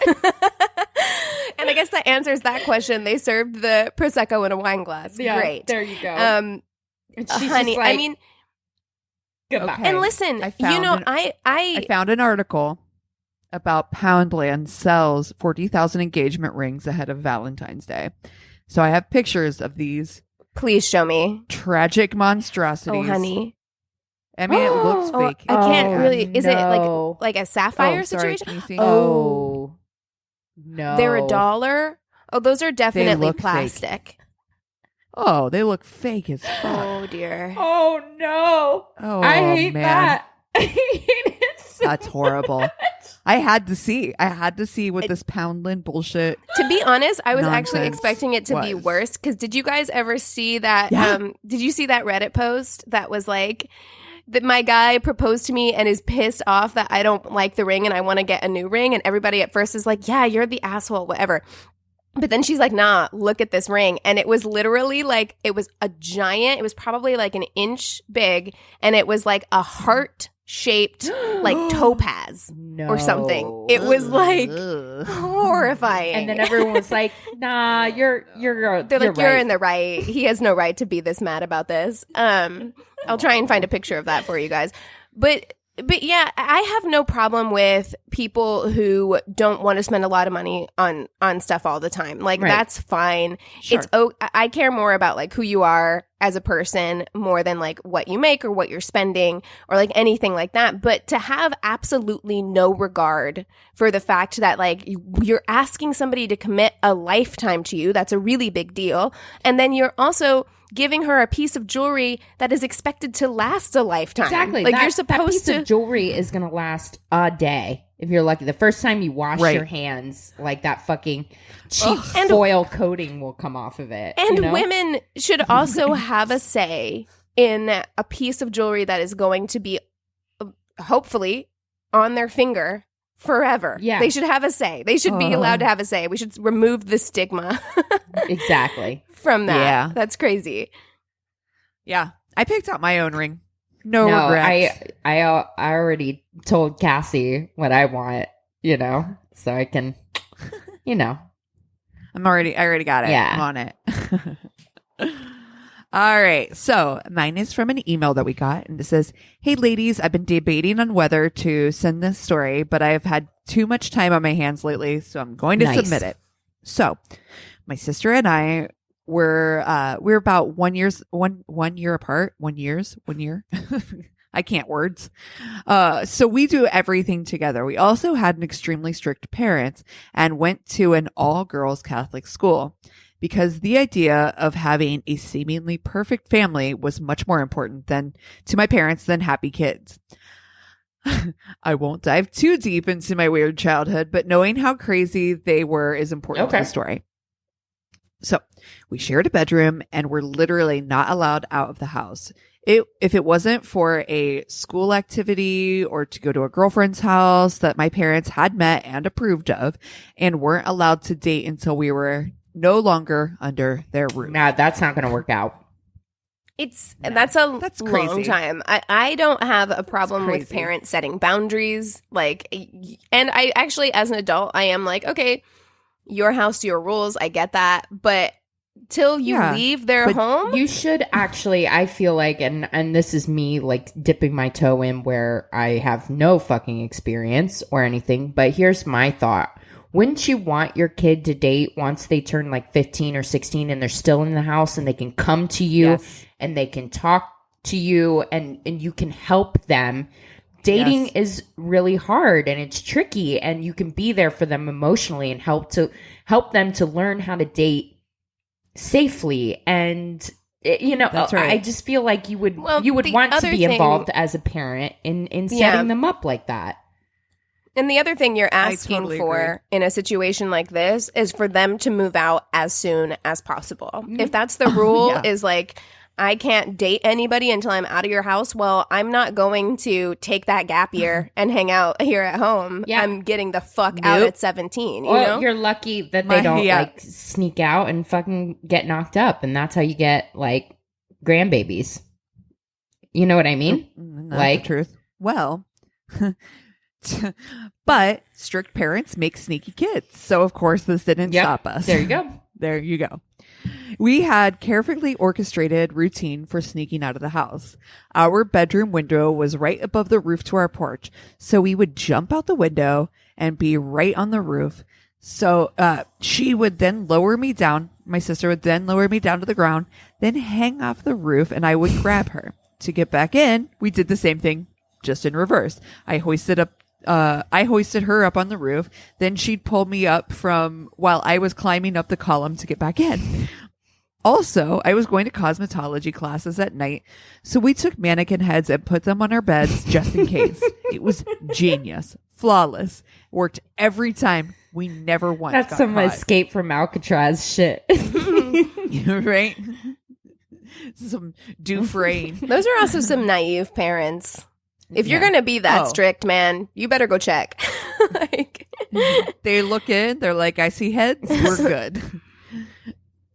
And I guess that answers that question. They served the Prosecco in a wine glass. Yeah, great. There you go. Honey, I mean... Goodbye. Okay. And listen, I found an article about Poundland sells 40,000 engagement rings ahead of Valentine's Day. So I have pictures of these. Please show me. Tragic monstrosities. Oh, honey. I mean, it looks fake. I can't really. Is it no. like a sapphire sorry, situation? can you see? Oh, no. They're $1. Oh, those are definitely look plastic. fake. Oh, they look fake as fuck. Oh, dear. Oh, no. Oh, I hate man. that. I hate it so That's horrible. much. I had to see what this Poundland bullshit. To be honest, I was actually Nonsense expecting it to be was. worse. Because did you guys ever see that? Yeah. Did you see that Reddit post that was like, that my guy proposed to me and is pissed off that I don't like the ring and I want to get a new ring? And everybody at first is like, yeah, you're the asshole, whatever. But then she's like, nah, look at this ring. And it was literally like, it was a giant, it was probably like an inch big. And it was like a heart-shaped like topaz or something. It was like horrifying. And then everyone was like, nah, you're They're like, right. you're in the right. He has no right to be this mad about this. I'll try and find a picture of that for you guys. But yeah, I have no problem with people who don't want to spend a lot of money on stuff all the time. Like, Right. that's fine. Sure. I care more about like who you are as a person more than like what you make or what you're spending or like anything like that. But to have absolutely no regard for the fact that like you're asking somebody to commit a lifetime to you, that's a really big deal. And then you're also giving her a piece of jewelry that is expected to last a lifetime. Exactly. Like, that, you're supposed that piece to. of jewelry is going to last a day if you're lucky. The first time you wash Right. your hands, like that fucking cheap And- foil coating will come off of it. And you know? women should also have a say in a piece of jewelry that is going to be hopefully on their finger forever. Yeah. They should have a say. They should be allowed to have a say. We should remove the stigma Exactly. from that. Yeah. That's crazy. Yeah, I picked out my own ring. No No, regrets. I already told Cassie what I want, so I can, I already got it. Yeah. I'm on it. All right. So mine is from an email that we got, and it says, "Hey ladies, I've been debating on whether to send this story, but I've had too much time on my hands lately, so I'm going to Nice. submit it." So my sister and I we're about 1 year apart. 1 year. I can't words. So we do everything together. We also had an extremely strict parents and went to an all-girls Catholic school because the idea of having a seemingly perfect family was much more important to my parents than happy kids. I won't dive too deep into my weird childhood, but knowing how crazy they were is important to the story. So we shared a bedroom and were literally not allowed out of the house. If it wasn't for a school activity or to go to a girlfriend's house that my parents had met and approved of, and weren't allowed to date until we were no longer under their roof. Nah, that's not going to work out. That's long crazy. time. I don't have a problem with parents setting boundaries. Like, and I actually, as an adult, I am like, okay, your house, your rules. I get that, but till you leave their home, you should actually. I feel like, and this is me like dipping my toe in where I have no fucking experience or anything. But here's my thought. Wouldn't you want your kid to date once they turn like 15 or 16 and they're still in the house and they can come to you and they can talk to you and you can help them? Dating is really hard and it's tricky, and you can be there for them emotionally and help them to learn how to date safely. And That's right. I just feel like you would want to be involved as a parent in setting them up like that. And the other thing you're asking totally for agree. in a situation like this is for them to move out as soon as possible. If that's the rule, is like, I can't date anybody until I'm out of your house. Well, I'm not going to take that gap year and hang out here at home. Yeah. I'm getting the fuck out at 17. You Well, know? you're lucky that they don't like sneak out and fucking get knocked up, and that's how you get like grandbabies. You know what I mean? Not the truth. Well, but strict parents make sneaky kids. So, of course, this didn't stop us. There you go. There you go. We had carefully orchestrated routine for sneaking out of the house. Our bedroom window was right above the roof to our porch. So we would jump out the window and be right on the roof. So she would then lower me down. My sister would then lower me down to the ground, then hang off the roof, and I would grab her. To get back in, we did the same thing, just in reverse. I hoisted her up on the roof. Then she'd pull me up from while I was climbing up the column to get back in. Also, I was going to cosmetology classes at night, so we took mannequin heads and put them on our beds just in case. It was genius. Flawless. Worked every time. We never once That's got some caught. Escape from Alcatraz shit. Right? Some Dufresne. Those are also some naive parents. If you're going to be that strict, man, you better go check. Like, they look in, they're like, I see heads, we're good.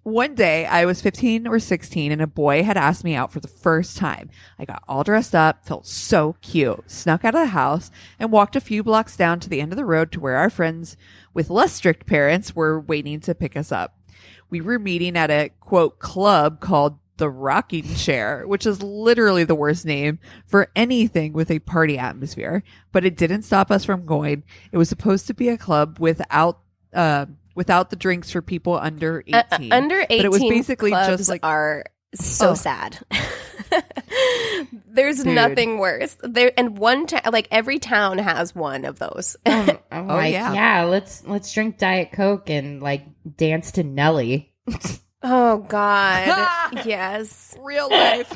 One day, I was 15 or 16, and a boy had asked me out for the first time. I got all dressed up, felt so cute, snuck out of the house, and walked a few blocks down to the end of the road to where our friends with less strict parents were waiting to pick us up. We were meeting at a, quote, club called The Rocking Chair, which is literally the worst name for anything with a party atmosphere, but it didn't stop us from going. It was supposed to be a club without the drinks for people under 18. Under 18 but it was basically clubs just like are so sad. There's nothing worse. And like every town has one of those. I'm like, yeah, let's drink Diet Coke and like dance to Nelly. Oh God. Yes. Real life.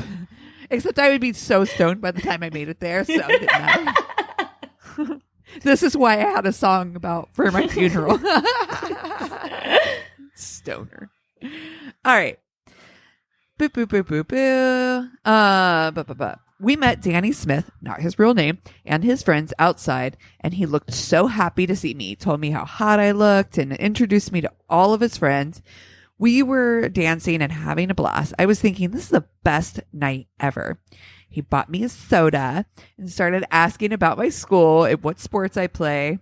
Except I would be so stoned by the time I made it there, so it didn't matter. This is why I had a song for my funeral. Stoner. All right. Boo, boo, boo, boo, boo. We met Danny Smith, not his real name, and his friends outside, and he looked so happy to see me. He told me how hot I looked and introduced me to all of his friends. We were dancing and having a blast. I was thinking, this is the best night ever. He bought me a soda and started asking about my school and what sports I play.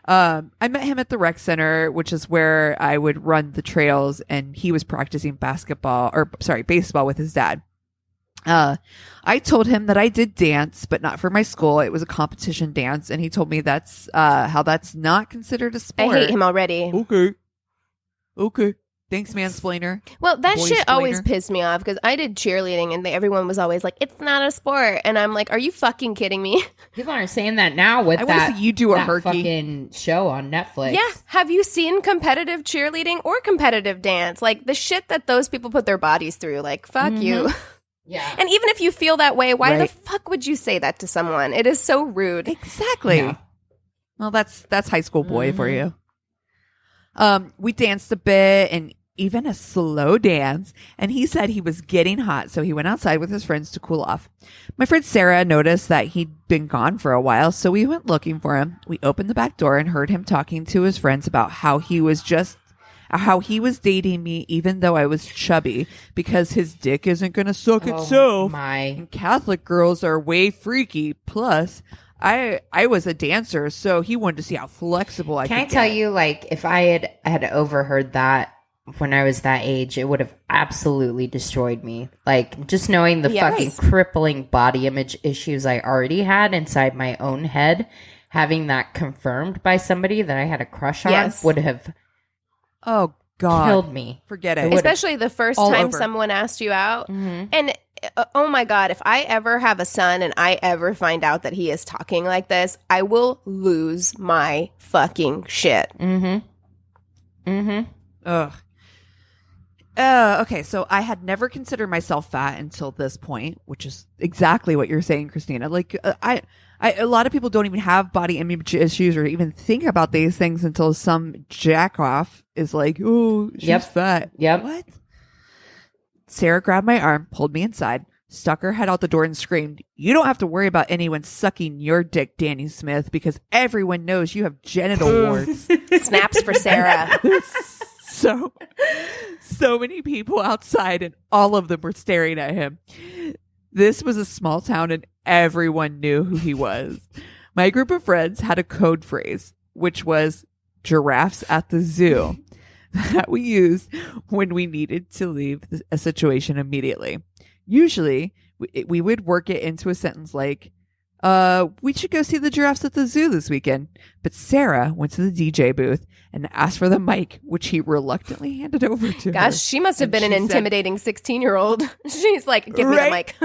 I met him at the rec center, which is where I would run the trails, and he was practicing baseball with his dad. I told him that I did dance, but not for my school. It was a competition dance, and he told me that's how that's not considered a sport. I hate him already. Okay. Thanks, mansplainer. Well, that Boy shit splainer. always pissed me off because I did cheerleading and everyone was always like, it's not a sport. And I'm like, are you fucking kidding me? People aren't saying that now with I want to see you do a that herky. fucking show on Netflix. Yeah. Have you seen competitive cheerleading or competitive dance? Like the shit that those people put their bodies through. Like, fuck you. Yeah. And even if you feel that way, why the fuck would you say that to someone? It is so rude. Exactly. Yeah. Well, that's high school boy for you. We danced a bit and even a slow dance, and he said he was getting hot, so he went outside with his friends to cool off. My friend Sarah noticed that he'd been gone for a while, so we went looking for him. We opened the back door and heard him talking to his friends about how he was dating me even though I was chubby because his dick isn't going to suck itself. And Catholic girls are way freaky. Plus, I was a dancer, so he wanted to see how flexible I could get. Can I tell you, like, if I had overheard that when I was that age, it would have absolutely destroyed me. Like, just knowing the fucking crippling body image issues I already had inside my own head, having that confirmed by somebody that I had a crush on would have killed me. Forget it. Especially the first time someone asked you out. Mm-hmm. And oh my God, if I ever have a son and I ever find out that he is talking like this, I will lose my fucking shit. Ugh. Okay, so I had never considered myself fat until this point, which is exactly what you're saying, Christina. Like, a lot of people don't even have body image issues or even think about these things until some jack off is like, oh, she's fat. Yep. What? Sarah grabbed my arm, pulled me inside, stuck her head out the door and screamed, "You don't have to worry about anyone sucking your dick, Danny Smith, because everyone knows you have genital warts." Snaps for Sarah. So many people outside and all of them were staring at him. This was a small town and everyone knew who he was. My group of friends had a code phrase, which was giraffes at the zoo, that we used when we needed to leave a situation immediately. Usually, we would work it into a sentence like, We should go see the giraffes at the zoo this weekend. But Sarah went to the DJ booth and asked for the mic, which he reluctantly handed over to her. Gosh, she must have been an intimidating 16-year-old. She's like, give me the mic.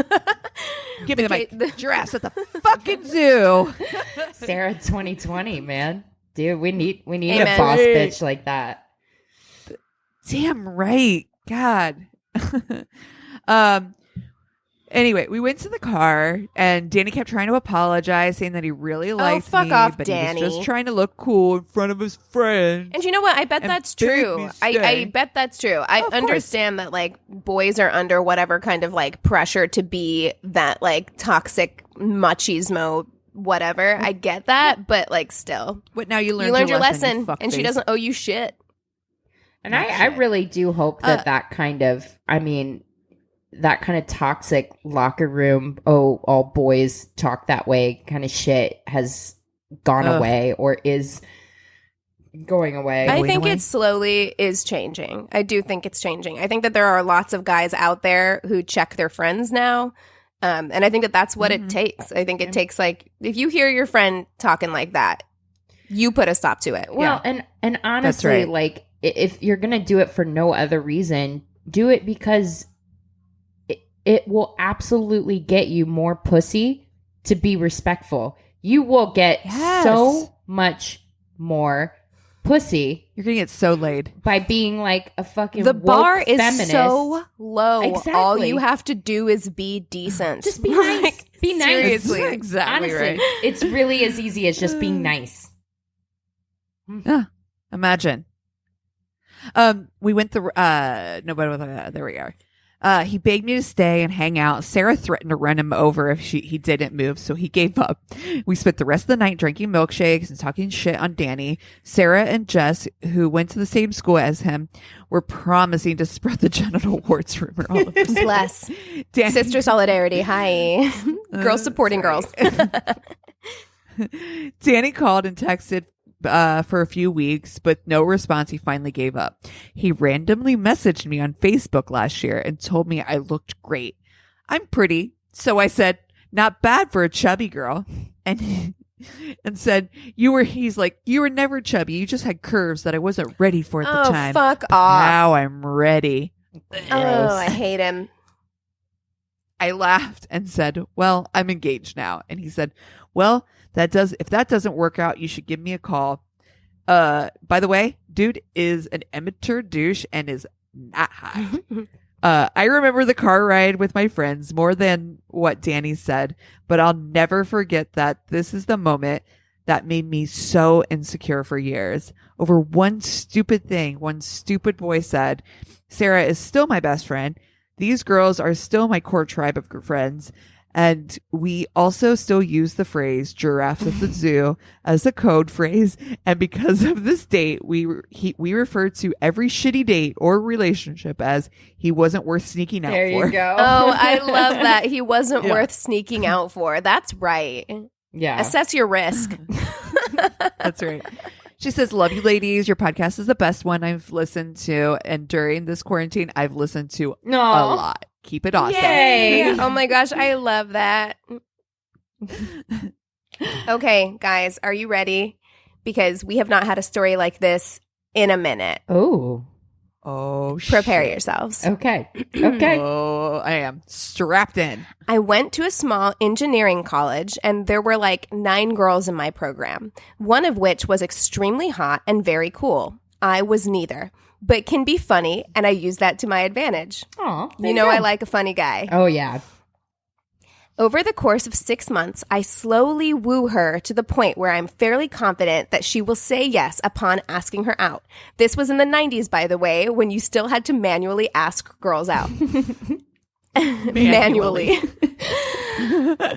Give me the mic. The giraffes at the fucking zoo. Sarah 2020, man. Dude, we need Amen. a boss bitch like that. Damn right. God. Anyway, we went to the car, and Danny kept trying to apologize, saying that he really liked fuck me, off, but Danny. he was just trying to look cool in front of his friends. And you know what? I bet that's true. I bet that's true. I understand that, like, boys are under whatever kind of, like, pressure to be that, like, toxic machismo whatever. I get that, but, like, still. But now you learned your lesson, and she doesn't owe you shit. And I really do hope that that kind of toxic locker room, all boys talk that way kind of shit has gone away or is going away. I think it slowly is changing. I do think it's changing. I think that there are lots of guys out there who check their friends now. And I think that that's what it takes. I think it takes, like, if you hear your friend talking like that, you put a stop to it. Well, and honestly, like, if you're going to do it for no other reason, do it because it will absolutely get you more pussy to be respectful. You will get so much more pussy. You're going to get so laid. By being like a fucking The bar woke is feminist. so low. Exactly. All you have to do is be decent. Just be nice. Be nice. Seriously. Exactly. Honestly, right. it's really as easy as just being nice. Yeah. Imagine. We went there we are. He begged me to stay and hang out. Sarah threatened to run him over if he didn't move, so he gave up. We spent the rest of the night drinking milkshakes and talking shit on Danny. Sarah and Jess, who went to the same school as him, were promising to spread the genital warts rumor all over. Bless. Danny, Sister solidarity. Hi. Girls supporting girls. Danny called and texted for a few weeks, but no response. He finally gave up. He randomly messaged me on Facebook last year and told me I looked great. I'm pretty, so I said, not bad for a chubby girl. And said, he's like, you were never chubby. You just had curves that I wasn't ready for at the time. Fuck but off. Now I'm ready. Oh, I hate him. I laughed and said, well, I'm engaged now. And he said, well, if that doesn't work out, you should give me a call. By the way, dude is an amateur douche and is not high. I remember the car ride with my friends more than what Danny said, but I'll never forget that this is the moment that made me so insecure for years. Over one stupid thing one stupid boy said. Sarah is still my best friend. These girls are still my core tribe of friends. And we also still use the phrase giraffes at the zoo as a code phrase. And because of this date, we refer to every shitty date or relationship as he wasn't worth sneaking out for. There you go. Oh, I love that. He wasn't worth sneaking out for. That's right. Yeah. Assess your risk. That's right. She says, love you ladies. Your podcast is the best one I've listened to. And during this quarantine, I've listened to a lot. Keep it awesome. Yay. Oh my gosh, I love that. Okay, guys, are you ready? Because we have not had a story like this in a minute. Oh, Prepare yourselves. Okay. Okay. Oh, I am strapped in. I went to a small engineering college, and there were like 9 girls in my program, one of which was extremely hot and very cool. I was neither, but can be funny, and I use that to my advantage. Aw, You know I like a funny guy. Oh, yeah. Over the course of 6 months, I slowly woo her to the point where I'm fairly confident that she will say yes upon asking her out. This was in the 90s, by the way, when you still had to manually ask girls out. Manually.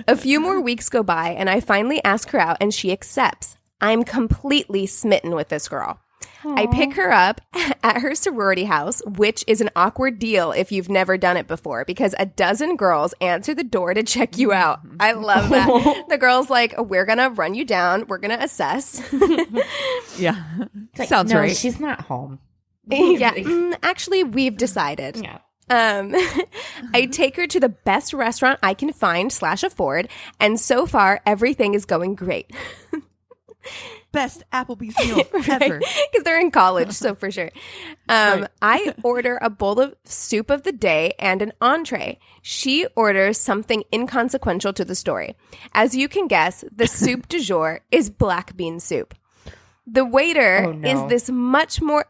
A few more weeks go by, and I finally ask her out, and she accepts. I'm completely smitten with this girl. I pick her up at her sorority house, which is an awkward deal if you've never done it before, because a dozen girls answer the door to check you out. I love that. The girl's like, we're going to run you down. We're going to assess. Yeah. Like, Sounds no, right. she's not home. Yeah. Actually, we've decided. Yeah. I take her to the best restaurant I can find / afford, and so far everything is going great. Best Applebee's meal ever. Because they're in college, so for sure. Right. I order a bowl of soup of the day and an entree. She orders something inconsequential to the story. As you can guess, the soup du jour is black bean soup. The waiter is this much more...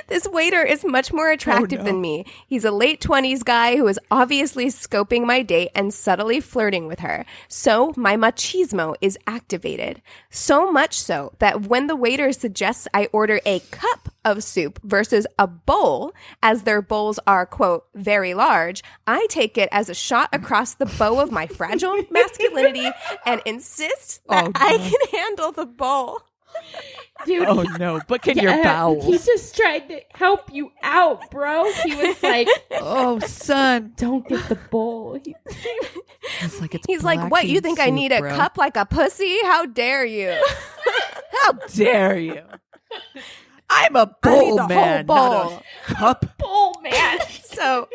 This waiter is much more attractive than me. He's a late 20s guy who is obviously scoping my date and subtly flirting with her. So my machismo is activated. So much so that when the waiter suggests I order a cup of soup versus a bowl, as their bowls are, quote, very large, I take it as a shot across the bow of my fragile masculinity and insist that I can handle the bowl. Dude, oh no, but can your bowels? He just tried to help you out, bro. He was like, oh, son, don't get the bowl. He's like, what, you think I need a cup like a pussy? How dare you? How dare you? I'm a bowl man, not a cup. Bowl man. So...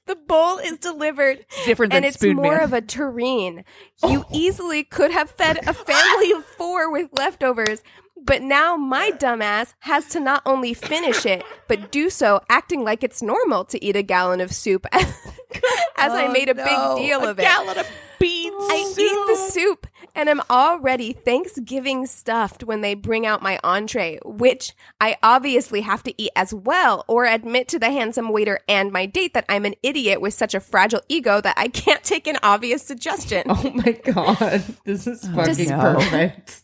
The bowl is delivered, different than and it's spoon more man. of a tureen. You easily could have fed a family of 4 with leftovers, but now my dumbass has to not only finish it, but do so acting like it's normal to eat a gallon of soup, as I made a big deal of it. A gallon of bean I soup. eat the soup, and I'm already Thanksgiving stuffed when they bring out my entree, which I obviously have to eat as well, or admit to the handsome waiter and my date that I'm an idiot with such a fragile ego that I can't take an obvious suggestion. Oh my God. This is fucking perfect.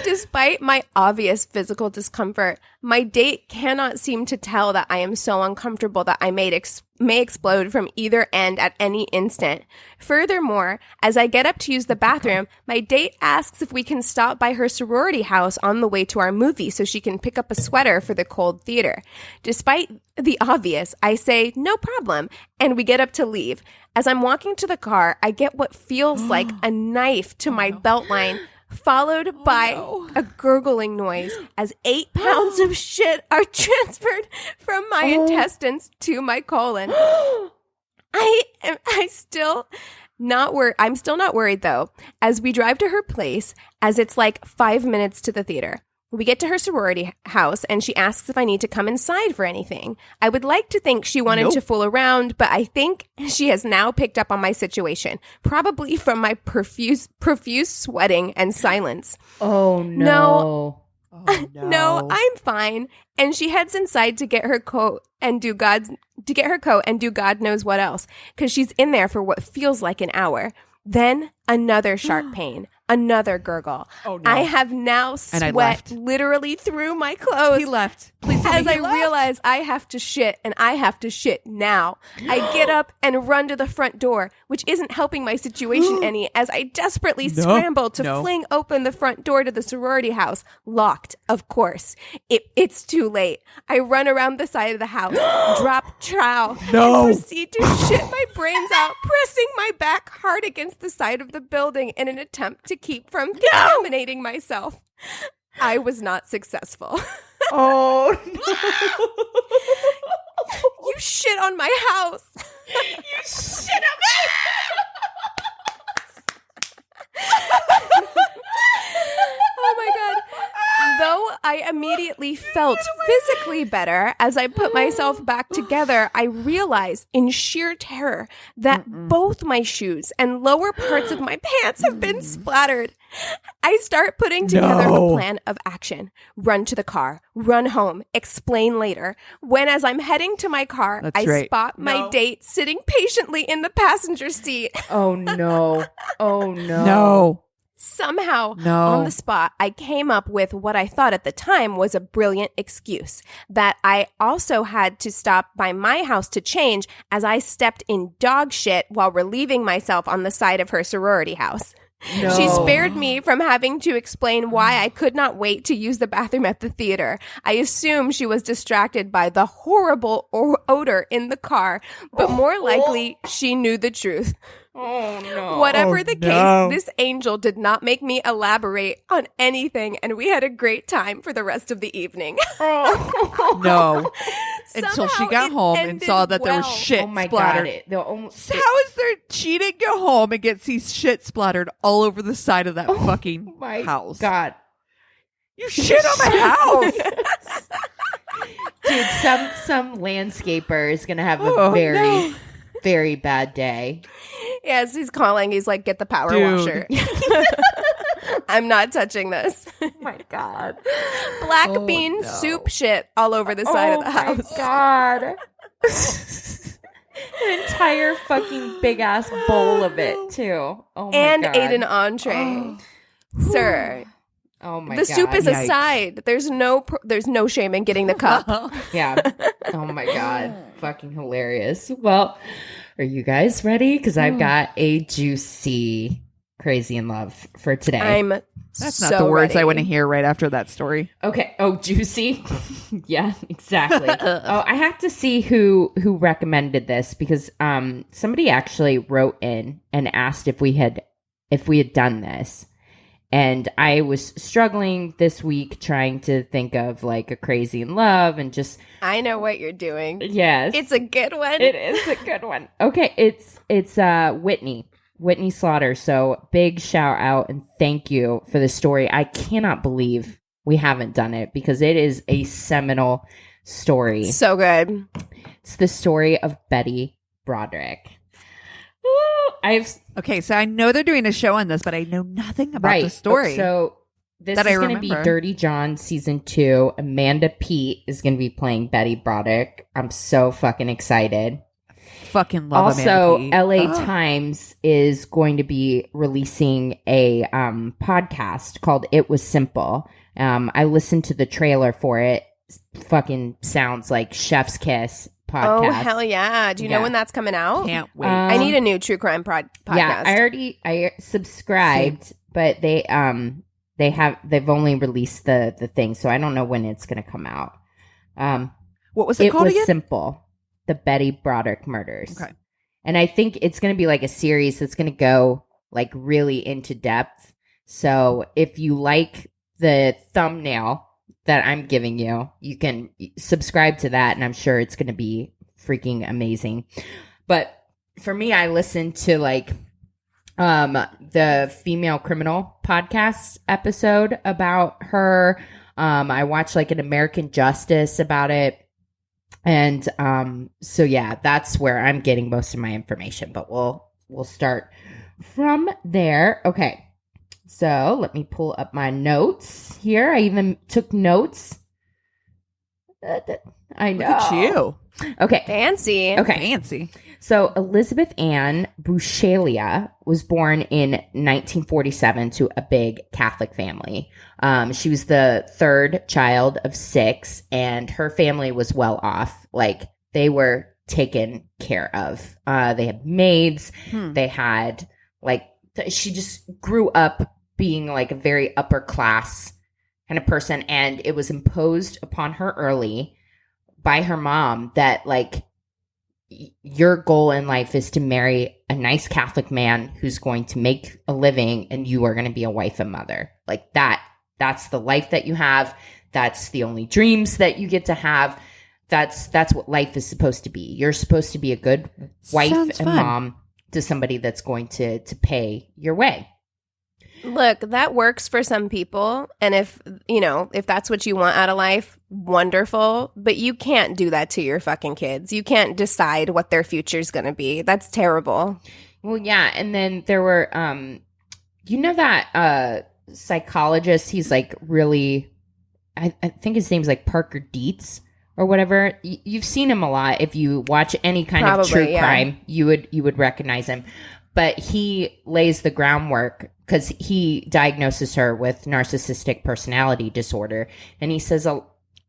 Despite my obvious physical discomfort, my date cannot seem to tell that I am so uncomfortable that I may explode from either end at any instant. Furthermore, as I get up to use the bathroom, my date asks if we can stop by her sorority house on the way to our movie so she can pick up a sweater for the cold theater. Despite the obvious, I say, no problem, and we get up to leave. As I'm walking to the car, I get what feels like a knife to my belt line, followed by a gurgling noise as 8 pounds of shit are transferred from my intestines to my colon. I'm still not worried though, as we drive to her place, as it's like 5 minutes to the theater. We get to her sorority house, and she asks if I need to come inside for anything. I would like to think she wanted to fool around, but I think she has now picked up on my situation, probably from my profuse sweating and silence. Oh, no. No, I'm fine. And she heads inside to get her coat and do God knows what else, because she's in there for what feels like an hour. Then another sharp pain. Another gurgle. Oh, no. I have now sweat literally through my clothes. He left. Please as I realize I have to shit, and I have to shit now. I get up and run to the front door, which isn't helping my situation any, as I desperately scramble to fling open the front door to the sorority house. Locked, of course. It's too late. I run around the side of the house, drop trow, and proceed to shit my brains out, pressing my back hard against the side of the building in an attempt to keep from contaminating myself. I was not successful. Oh, no. You shit on my house. You shit on my Oh my God. Though I immediately felt physically better as I put myself back together, I realized in sheer terror that both my shoes and lower parts of my pants have been splattered. I start putting together a plan of action. Run to the car, run home, explain later. When as I'm heading to my car, spot my date sitting patiently in the passenger seat. Oh no. Oh no. No. Somehow, on the spot, I came up with what I thought at the time was a brilliant excuse, that I also had to stop by my house to change as I stepped in dog shit while relieving myself on the side of her sorority house. No. She spared me from having to explain why I could not wait to use the bathroom at the theater. I assume she was distracted by the horrible odor in the car, but more likely she knew the truth. Oh, no. Whatever the case, this angel did not make me elaborate on anything, and we had a great time for the rest of the evening. No. until she got home and saw that there was shit splattered. How is there? She didn't go home and get shit splattered all over the side of that fucking house. God, you shit on my house, dude. Some landscaper is gonna have a very bad day. Yes, he's calling. He's like, get the power washer. I'm not touching this. Oh my God. Black bean soup shit all over the side of the house. Oh my God. An entire fucking big ass bowl of it too. Oh my God. And ate an entree. Sir. Oh my God. The soup is a side. There's no shame in getting the cup. Yeah. Oh my God. Fucking hilarious. Well, are you guys ready? Because I've got a juicy Crazy in Love for today. That's not the words I want to hear right after that story. Okay. Oh, juicy. Yeah, exactly. I have to see who recommended this because somebody actually wrote in and asked if we had done this. And I was struggling this week trying to think of like a Crazy in Love and just... I know what you're doing. Yes. It's a good one. It is a good one. Okay. It's Whitney Slaughter. So big shout out and thank you for the story. I cannot believe we haven't done it because it is a seminal story. So good. It's the story of Betty Broderick. Okay, so I know they're doing a show on this, but I know nothing about the story. So this is going to be Dirty John season 2. Amanda Peet is going to be playing Betty Broderick. I'm so fucking excited. Fucking love also, Amanda Peet. LA Times is going to be releasing a podcast called It Was Simple. I listened to the trailer for it. Fucking sounds like Chef's Kiss. Podcast. Oh, hell yeah. Do you know when that's coming out? Can't wait. I need a new true crime podcast. Yeah, I subscribed, but they've only released the thing, so I don't know when it's going to come out. What was it called again? It Was Simple. The Betty Broderick Murders. Okay. And I think it's going to be like a series that's going to go like really into depth. So if you like the thumbnail that I'm giving you, you can subscribe to that, and I'm sure it's going to be freaking amazing. But for me, I listened to like the Female Criminal podcast episode about her. I watched like an American Justice about it. And so yeah, that's where I'm getting most of my information, but we'll start from there. Okay. So let me pull up my notes here. I even took notes. I know. Look at you. Okay. Fancy. Okay. Fancy. So Elizabeth Ann Bouchelia was born in 1947 to a big Catholic family. She was the third child of 6, and her family was well off. Like, they were taken care of. They had maids. They had, like, she just grew up being like a very upper class kind of person, and it was imposed upon her early by her mom that like your goal in life is to marry a nice Catholic man who's going to make a living, and you are going to be a wife and mother. Like that's the life that you have. That's the only dreams that you get to have. That's what life is supposed to be. You're supposed to be a good wife and mom to somebody that's going to pay your way. Look, that works for some people. And if that's what you want out of life, wonderful. But you can't do that to your fucking kids. You can't decide what their future's going to be. That's terrible. Well, yeah. And then there were, that psychologist, he's like really, I think his name's like Parker Dietz or whatever. You've seen him a lot. If you watch any kind of true crime, you would recognize him. But he lays the groundwork because he diagnoses her with narcissistic personality disorder. And he says,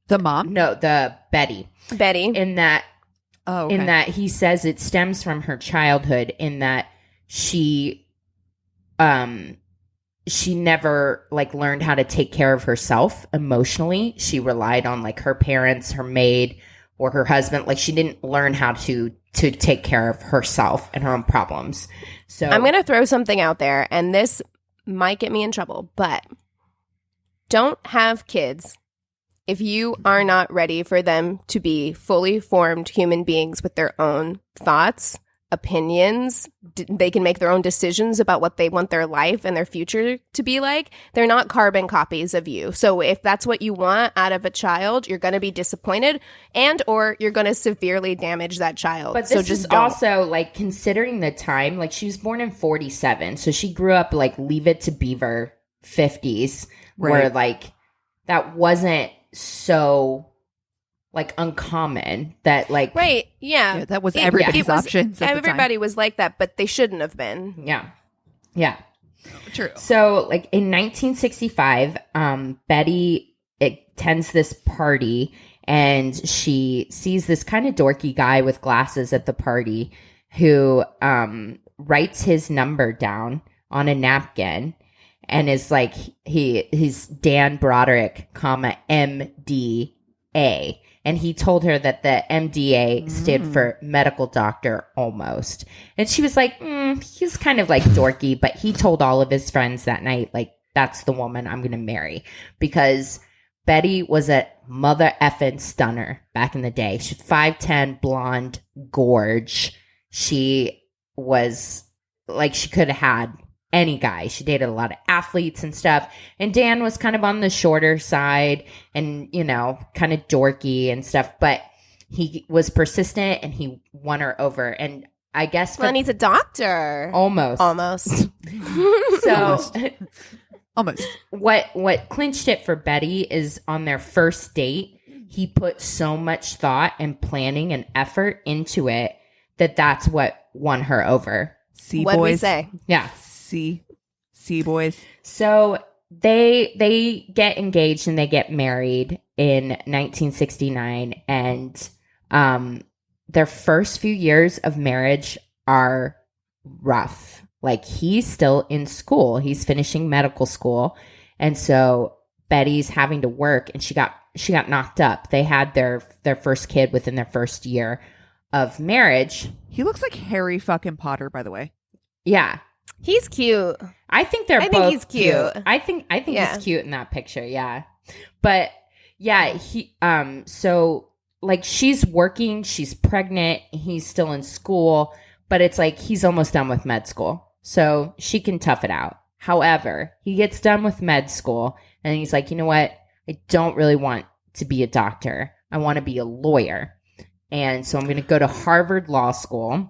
the mom? No, the Betty. In that, in that he says it stems from her childhood, in that she never like learned how to take care of herself emotionally. She relied on like her parents, her maid, or her husband. Like, she didn't learn how to take care of herself and her own problems. So I'm going to throw something out there, and this might get me in trouble, but don't have kids if you are not ready for them to be fully formed human beings with their own thoughts, opinions, they can make their own decisions about what they want their life and their future to be like, they're not carbon copies of you. So if that's what you want out of a child, you're going to be disappointed and or you're going to severely damage that child. But this is also like considering the time, like she was born in 47. So she grew up like Leave It to Beaver 50s where like that wasn't so like uncommon that like that was everybody's options at everybody was like that, but they shouldn't have been. Yeah True. So like in 1965 Betty attends this party and she sees this kind of dorky guy with glasses at the party who writes his number down on a napkin and is like he's Dan Broderick, MDA. And he told her that the MDA stood for medical doctor almost. And she was like, he's kind of like dorky, but he told all of his friends that night, like, that's the woman I'm going to marry. Because Betty was a mother effing stunner back in the day. She's 5'10", blonde, gorge. She was like, she could have had any guy. She dated a lot of athletes and stuff. And Dan was kind of on the shorter side and, you know, kind of dorky and stuff. But he was persistent and he won her over. And I guess... Well, and he's a doctor. Almost. So... Almost. What clinched it for Betty is on their first date, he put so much thought and planning and effort into it that's what won her over. What'd we say? Yeah. C boys. So they get engaged and they get married in 1969, and their first few years of marriage are rough. Like, he's still in school. He's finishing medical school. And so Betty's having to work, and she got knocked up. They had their first kid within their first year of marriage. He looks like Harry fucking Potter, by the way. Yeah. He's cute. I think both he's cute. I think he's cute in that picture, yeah. But yeah, he so like she's working, she's pregnant, he's still in school, but it's like he's almost done with med school. So she can tough it out. However, he gets done with med school and he's like, you know what? I don't really want to be a doctor. I want to be a lawyer. And so I'm going to go to Harvard Law School.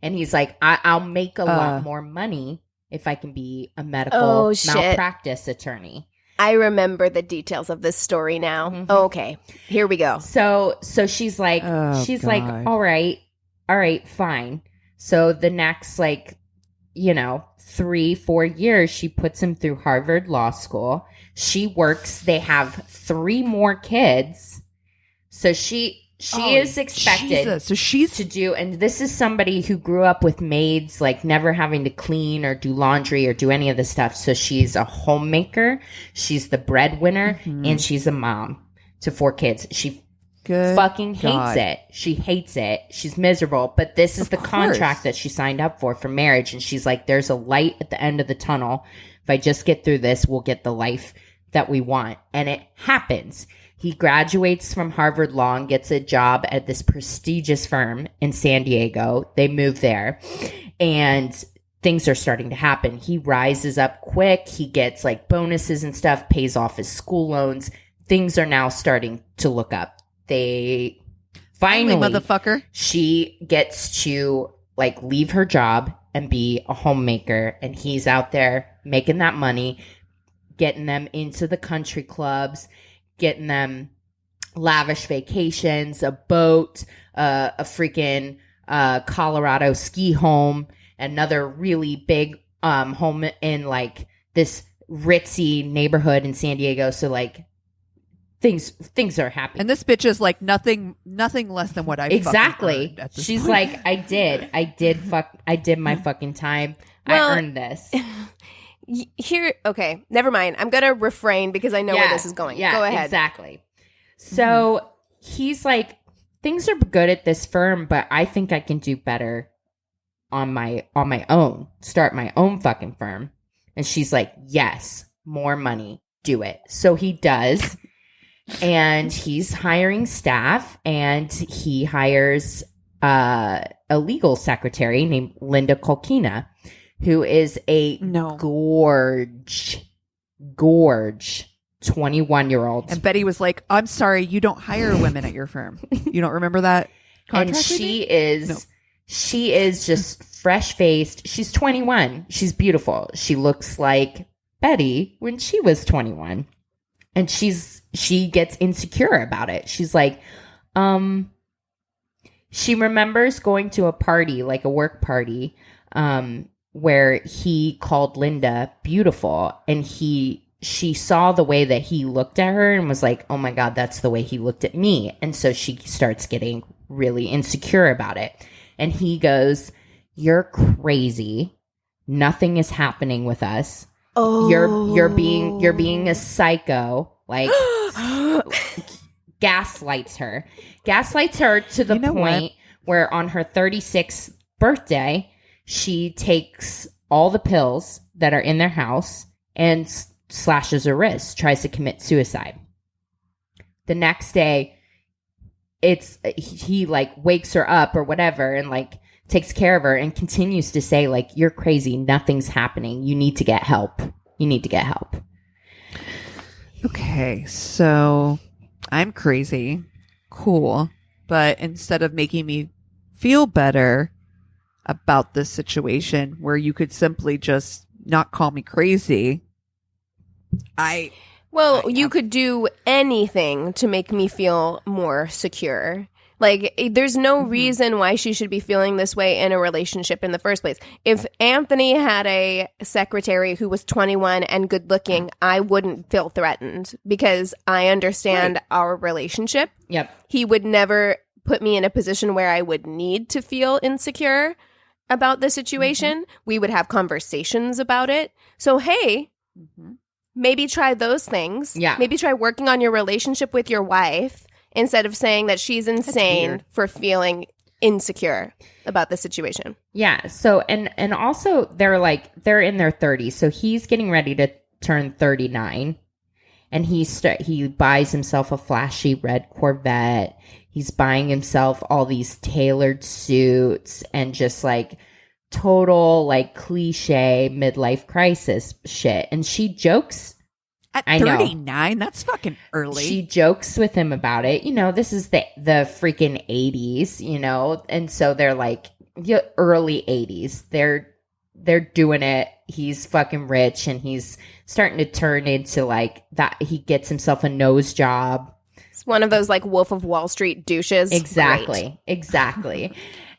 And he's like, I'll make a lot more money if I can be a medical malpractice attorney. I remember the details of this story now. Mm-hmm. Okay, here we go. So she's like, like, all right, fine. So the next, 3-4 years, she puts him through Harvard Law School. She works. They have 3 more kids. So she is expected to do, and this is somebody who grew up with maids, like never having to clean or do laundry or do any of this stuff. So she's a homemaker, she's the breadwinner, and she's a mom to 4 kids. She fucking hates it. She hates it. She's miserable, but this is the contract that she signed up for marriage. And she's like, there's a light at the end of the tunnel. If I just get through this, we'll get the life that we want. And it happens. He graduates from Harvard Law and gets a job at this prestigious firm in San Diego. They move there and things are starting to happen. He rises up quick. He gets like bonuses and stuff, pays off his school loans. Things are now starting to look up. They finally, motherfucker, she gets to like leave her job and be a homemaker. And he's out there making that money, getting them into the country clubs, getting them lavish vacations, a boat, a freaking Colorado ski home, another really big home in like this ritzy neighborhood in San Diego. So like things are happening. And this bitch is like nothing less than what I exactly. She's point. Like, I did my fucking time. Well, I earned this. Okay, never mind. I'm gonna refrain because I know where this is going. Yeah, go ahead. Exactly. So he's like, things are good at this firm, but I think I can do better on my own. Start my own fucking firm. And she's like, yes, more money, do it. So he does. And he's hiring staff, and he hires a legal secretary named Linda Kolkina, who is a gorge 21-year-old. And Betty was like, I'm sorry, you don't hire women at your firm. You don't remember that contract? And she is just fresh-faced. She's 21. She's beautiful. She looks like Betty when she was 21. And she gets insecure about it. She's like, she remembers going to a party, like a work party, where he called Linda beautiful, and she saw the way that he looked at her and was like, oh my God, that's the way he looked at me. And so she starts getting really insecure about it. And he goes, you're crazy. Nothing is happening with us. Oh, you're being a psycho. Like gaslights her to the point where on her 36th birthday, she takes all the pills that are in their house and slashes her wrist, tries to commit suicide. The next day, he like wakes her up or whatever and like takes care of her and continues to say like, you're crazy. Nothing's happening. You need to get help. Okay, so I'm crazy. Cool. But instead of making me feel better about this situation where you could simply just not call me crazy, you could do anything to make me feel more secure. Like, there's no reason why she should be feeling this way in a relationship in the first place. If Anthony had a secretary who was 21 and good looking, I wouldn't feel threatened because I understand our relationship. Yep. He would never put me in a position where I would need to feel insecure about the situation. We would have conversations about it. So, hey, maybe try those things. Yeah. Maybe try working on your relationship with your wife instead of saying that she's insane for feeling insecure about the situation. Yeah. So, and also they're in their 30s. So he's getting ready to turn 39, and he buys himself a flashy red Corvette. He's buying himself all these tailored suits and just like total like cliche midlife crisis shit. And she jokes at 39, that's fucking early. She jokes with him about it. You know, this is the freaking 80s, you know? And so they're like early 80s. They're doing it. He's fucking rich, and he's starting to turn into like that. He gets himself a nose job. It's one of those like Wolf of Wall Street douches. Exactly.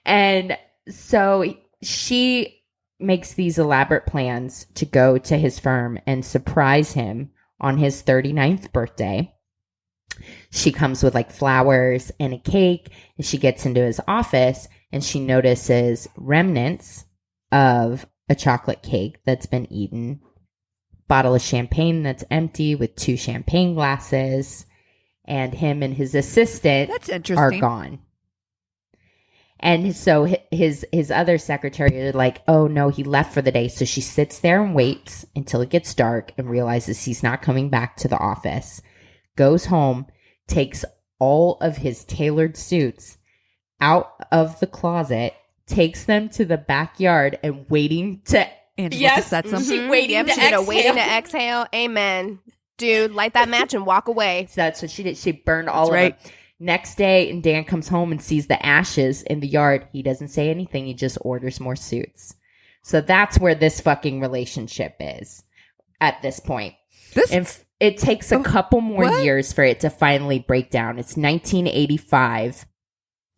And so she makes these elaborate plans to go to his firm and surprise him on his 39th birthday. She comes with like flowers and a cake, and she gets into his office, and she notices remnants of a chocolate cake that's been eaten, bottle of champagne that's empty with 2 champagne glasses, and him and his assistant are gone. And so his other secretary are like, oh no, he left for the day. So she sits there and waits until it gets dark and realizes he's not coming back to the office, goes home, takes all of his tailored suits out of the closet, takes them to the backyard and waiting to set some. Waiting to exhale. Amen. Dude, light that match and walk away. So that's what she did. She burned all of it. Next day, and Dan comes home and sees the ashes in the yard. He doesn't say anything. He just orders more suits. So that's where this fucking relationship is at this point. It takes a couple more years for it to finally break down. It's 1985.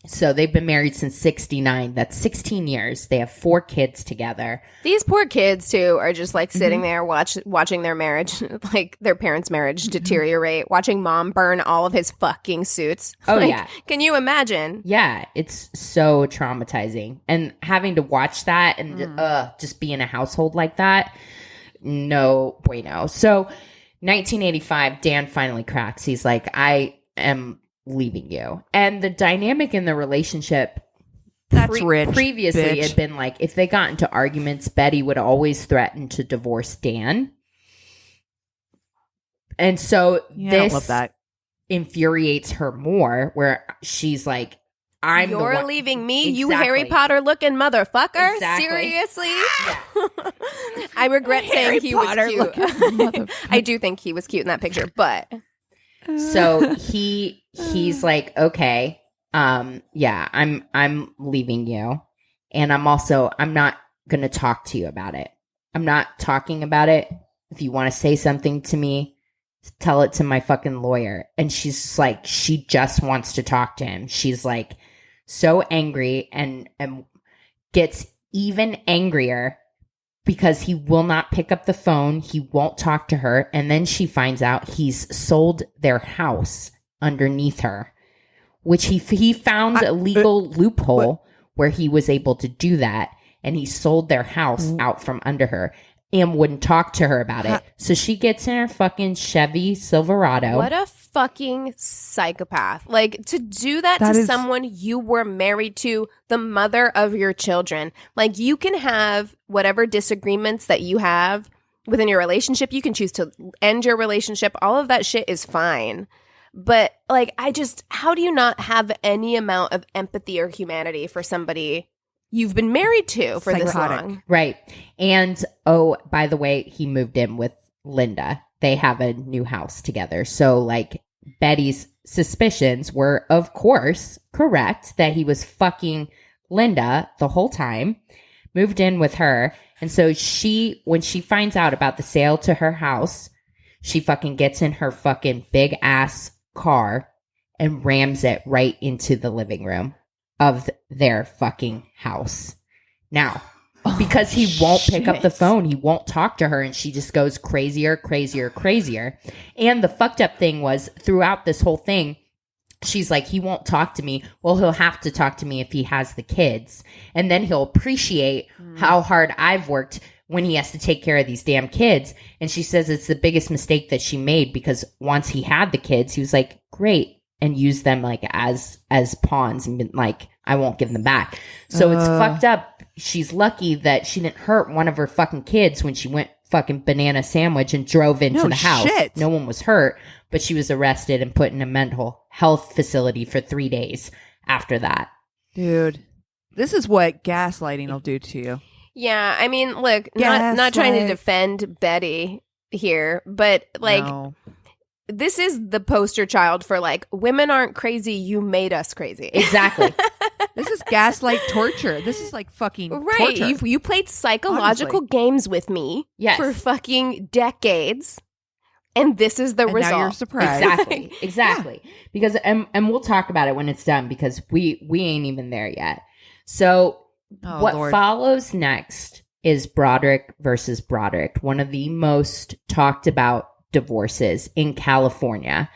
So they've been married since 69. That's 16 years. They have 4 kids together. These poor kids, too, are just like sitting there watching their marriage, like their parents' marriage deteriorate, watching mom burn all of his fucking suits. Oh, like, yeah. Can you imagine? Yeah, it's so traumatizing. And having to watch that and just be in a household like that, no bueno. So 1985, Dan finally cracks. He's like, I am leaving you. And the dynamic in the relationship previously had been like, if they got into arguments, Betty would always threaten to divorce Dan. And so I love that. infuriates her more, where she's like, You're leaving me, Exactly. you Harry Potter looking motherfucker. Exactly. Seriously? Yeah. I regret saying he was cute. I do think he was cute in that picture, but So he's like, okay, yeah, I'm leaving you, and I'm not gonna talk to you about it. I'm not talking about it. If you want to say something to me, tell it to my fucking lawyer. And she's just like, she just wants to talk to him. She's like so angry and gets even angrier because he will not pick up the phone. He won't talk to her. And then she finds out he's sold their house underneath her, which he found a legal loophole where he was able to do that. And he sold their house out from under her and wouldn't talk to her about it. So she gets in her fucking Chevy Silverado. what a fucking psychopath. Like, to do that to someone you were married to, the mother of your children. Like, you can have whatever disagreements that you have within your relationship. You can choose to end your relationship. All of that shit is fine. But, like, how do you not have any amount of empathy or humanity for somebody you've been married to for this long? Right. And, oh, by the way, he moved in with Linda. They have a new house together. So, like, Betty's suspicions were, of course, correct that he was fucking Linda the whole time, moved in with her. And so when she finds out about the sale to her house, she fucking gets in her fucking big ass car and rams it right into the living room of their fucking house. Now, because he won't pick up the phone, he won't talk to her, and she just goes crazier. And the fucked up thing was, throughout this whole thing, she's like, he won't talk to me. Well, he'll have to talk to me if he has the kids. And then he'll appreciate how hard I've worked when he has to take care of these damn kids. And she says it's the biggest mistake that she made, because once he had the kids, he was like, great, and used them like as pawns and been like, I won't give them back. So it's fucked up. She's lucky that she didn't hurt one of her fucking kids when she went fucking banana sandwich and drove into the house. Shit. No one was hurt, but she was arrested and put in a mental health facility for 3 days after that. Dude, this is what gaslighting will do to you. Yeah, I mean, look, not trying to defend Betty here, but like, this is the poster child for like, women aren't crazy, you made us crazy. Exactly. This is gaslight torture. This is like fucking torture. You played psychological games with me for fucking decades, and this is the result. Now you're surprised. Exactly. Because and we'll talk about it when it's done, because we ain't even there yet. So what follows next is Broderick versus Broderick, one of the most talked about divorces in California.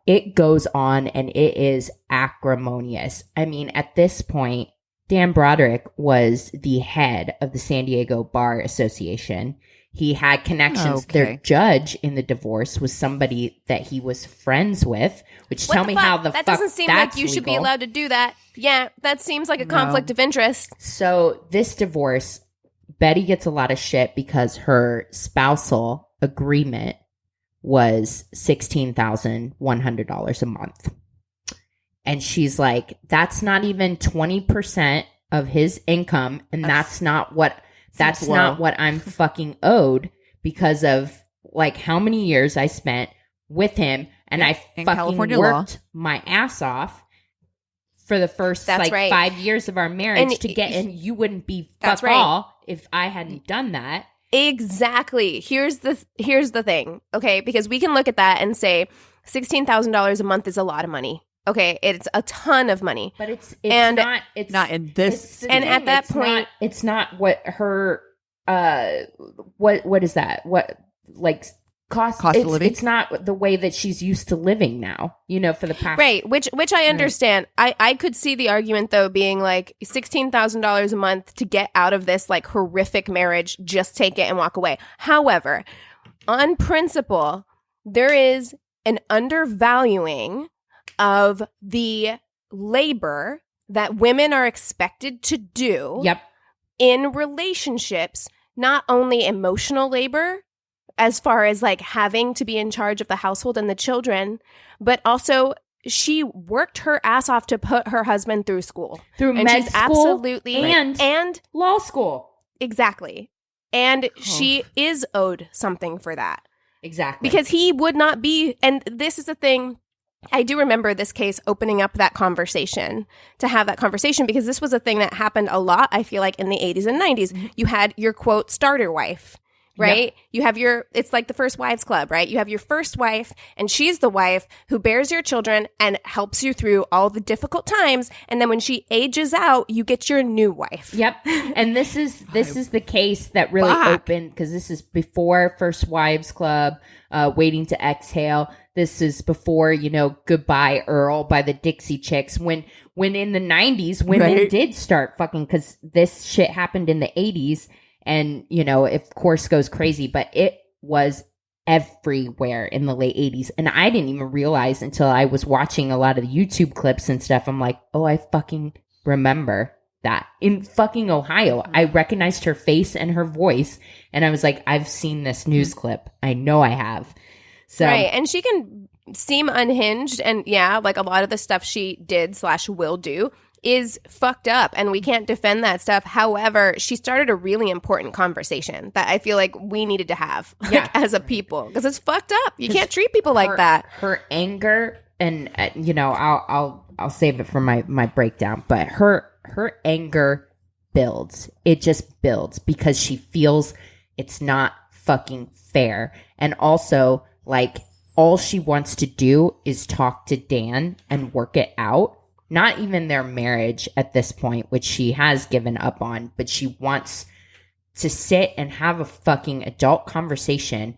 It goes on and it is acrimonious. I mean, at this point, Dan Broderick was the head of the San Diego Bar Association. He had connections. Their judge in the divorce was somebody that he was friends with, which tell me how the fuck that doesn't seem like you should be allowed to do that. Yeah, that seems like a conflict of interest. So this divorce, Betty gets a lot of shit because her spousal agreement was $16,100 a month. And she's like, that's not even 20% of his income, and that's not what I'm fucking owed, because of like how many years I spent with him, and I fucking California worked my ass off for the first 5 years of our marriage to get in. You wouldn't be fuck all if I hadn't done that. Exactly. Here's the thing, okay? Because we can look at that and say $16,000 a month is a lot of money. Okay, it's a ton of money, but it's not in this. And at that point, it's not what her what is that? What, like, cost of living? It's not the way that she's used to living now. You know, for the past which I understand. I could see the argument though being like $16,000 a month to get out of this like horrific marriage. Just take it and walk away. However, on principle, there is an undervaluing of the labor that women are expected to do in relationships, not only emotional labor, as far as like having to be in charge of the household and the children, but also she worked her ass off to put her husband through school. Through and med she's school absolutely and law school. Exactly. And she is owed something for that. Exactly. Because he would not be, and this is the thing, I do remember this case opening up that conversation, to have that conversation, because this was a thing that happened a lot, I feel like, in the 80s and 90s. You had your, quote, starter wife, right? Yep. You have your, it's like the First Wives Club, right? You have your first wife, and she's the wife who bears your children and helps you through all the difficult times. And then when she ages out, you get your new wife. Yep. And this is the case that really opened, because this is before First Wives Club, Waiting to Exhale. This is before, you know, Goodbye Earl by the Dixie Chicks. When in the 90s, women did start fucking, because this shit happened in the 80s. And, you know, of course goes crazy, but it was everywhere in the late 80s. And I didn't even realize until I was watching a lot of YouTube clips and stuff. I'm like, oh, I fucking remember that. In fucking Ohio, I recognized her face and her voice. And I was like, I've seen this news clip. I know I have. So, right. And she can seem unhinged. And yeah, like a lot of the stuff she did / will do is fucked up, and we can't defend that stuff. However, she started a really important conversation that I feel like we needed to have as a people, because it's fucked up. You can't treat people like that. Her anger, and you know, I'll save it for my breakdown, but her anger builds. It just builds because she feels it's not fucking fair. And also, like, all she wants to do is talk to Dan and work it out. Not even their marriage at this point, which she has given up on, but she wants to sit and have a fucking adult conversation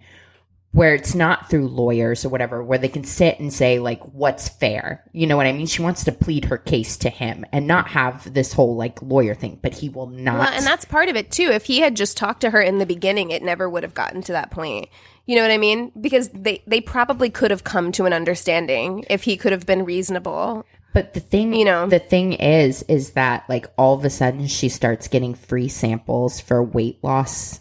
where it's not through lawyers or whatever, where they can sit and say, like, what's fair? You know what I mean? She wants to plead her case to him and not have this whole, like, lawyer thing, but he will not. Well, and that's part of it, too. If he had just talked to her in the beginning, it never would have gotten to that point. You know what I mean? Because they probably could have come to an understanding if he could have been reasonable. But the thing, you know, the thing is that, like, all of a sudden she starts getting free samples for weight loss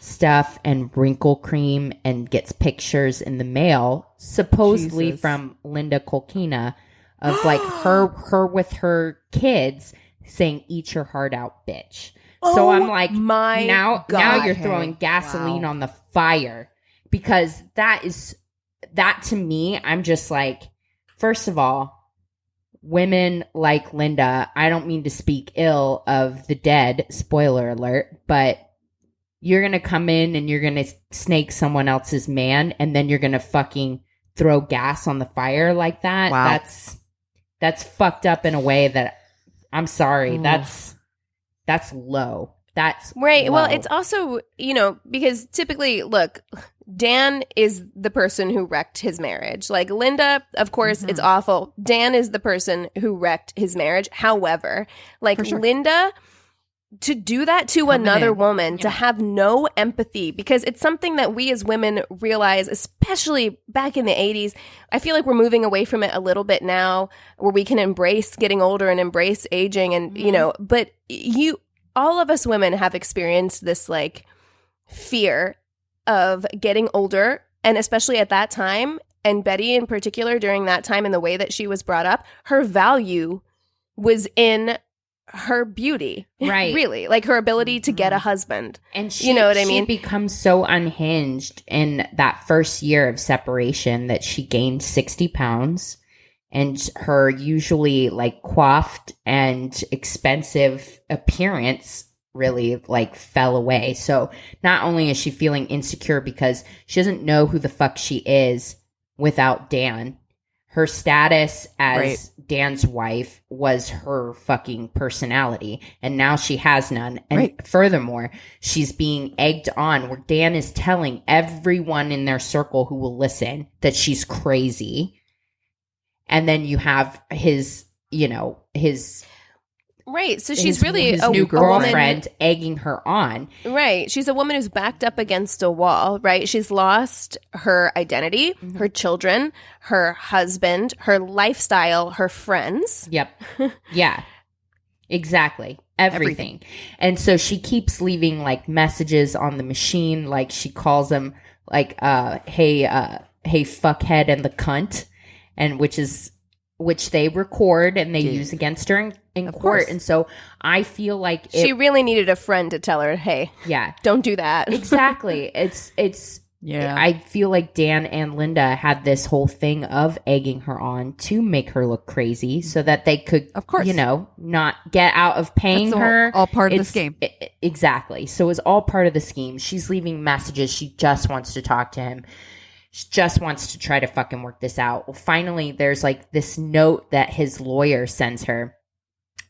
stuff and wrinkle cream, and gets pictures in the mail, supposedly from Linda Kolkina, of like her with her kids saying, "Eat your heart out, bitch." So I'm like, now you're throwing gasoline on the fire, because that to me, I'm just like, first of all, women like Linda, I don't mean to speak ill of the dead, spoiler alert, but you're going to come in and you're going to snake someone else's man, and then you're going to fucking throw gas on the fire like that. Wow. That's fucked up in a way that, I'm sorry, that's low. That's right. Low. Well, it's also, you know, because typically, look, Dan is the person who wrecked his marriage. Like, Linda, of course, it's awful. Dan is the person who wrecked his marriage. However, like, Linda, to do that to another woman, to have no empathy, because it's something that we as women realize, especially back in the 80s. I feel like we're moving away from it a little bit now, where we can embrace getting older and embrace aging, and, you know, but all of us women have experienced this, like, fear of getting older, and especially at that time, and Betty in particular during that time, and the way that she was brought up, her value was in her beauty, right? Really, like her ability to get a husband, and she, you know what I mean? She becomes so unhinged in that first year of separation that she gained 60 pounds, and her usually, like, coiffed and expensive appearance really, like, fell away. So not only is she feeling insecure because she doesn't know who the fuck she is without Dan, her status as Dan's wife was her fucking personality, and now she has none. And furthermore, she's being egged on, where Dan is telling everyone in their circle who will listen that she's crazy. And then you have his, you know, his... Right. So she's really his new girlfriend egging her on. Right. She's a woman who's backed up against a wall, right? She's lost her identity, her children, her husband, her lifestyle, her friends. Yep. Yeah. Exactly. everything. And so she keeps leaving like messages on the machine. Like she calls him like, hey, fuckhead and the cunt. And which they record and they use against her in court. Course. And so I feel like she really needed a friend to tell her, hey, don't do that. Exactly. I feel like Dan and Linda had this whole thing of egging her on to make her look crazy so that they could, of course, not get out of paying her. All part of the scheme. Exactly. So it was all part of the scheme. She's leaving messages. She just wants to talk to him. She just wants to try to fucking work this out. Well, finally, there's like this note that his lawyer sends her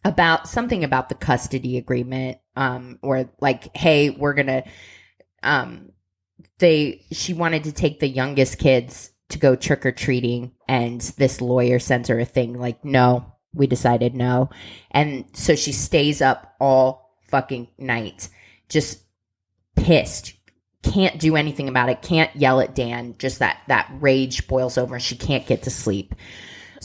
about something about the custody agreement, or like, hey, we're going to, she wanted to take the youngest kids to go trick-or-treating, and this lawyer sends her a thing like, no, we decided no. And so she stays up all fucking night, just pissed. Can't do anything about it. Can't yell at Dan. Just that rage boils over and she can't get to sleep.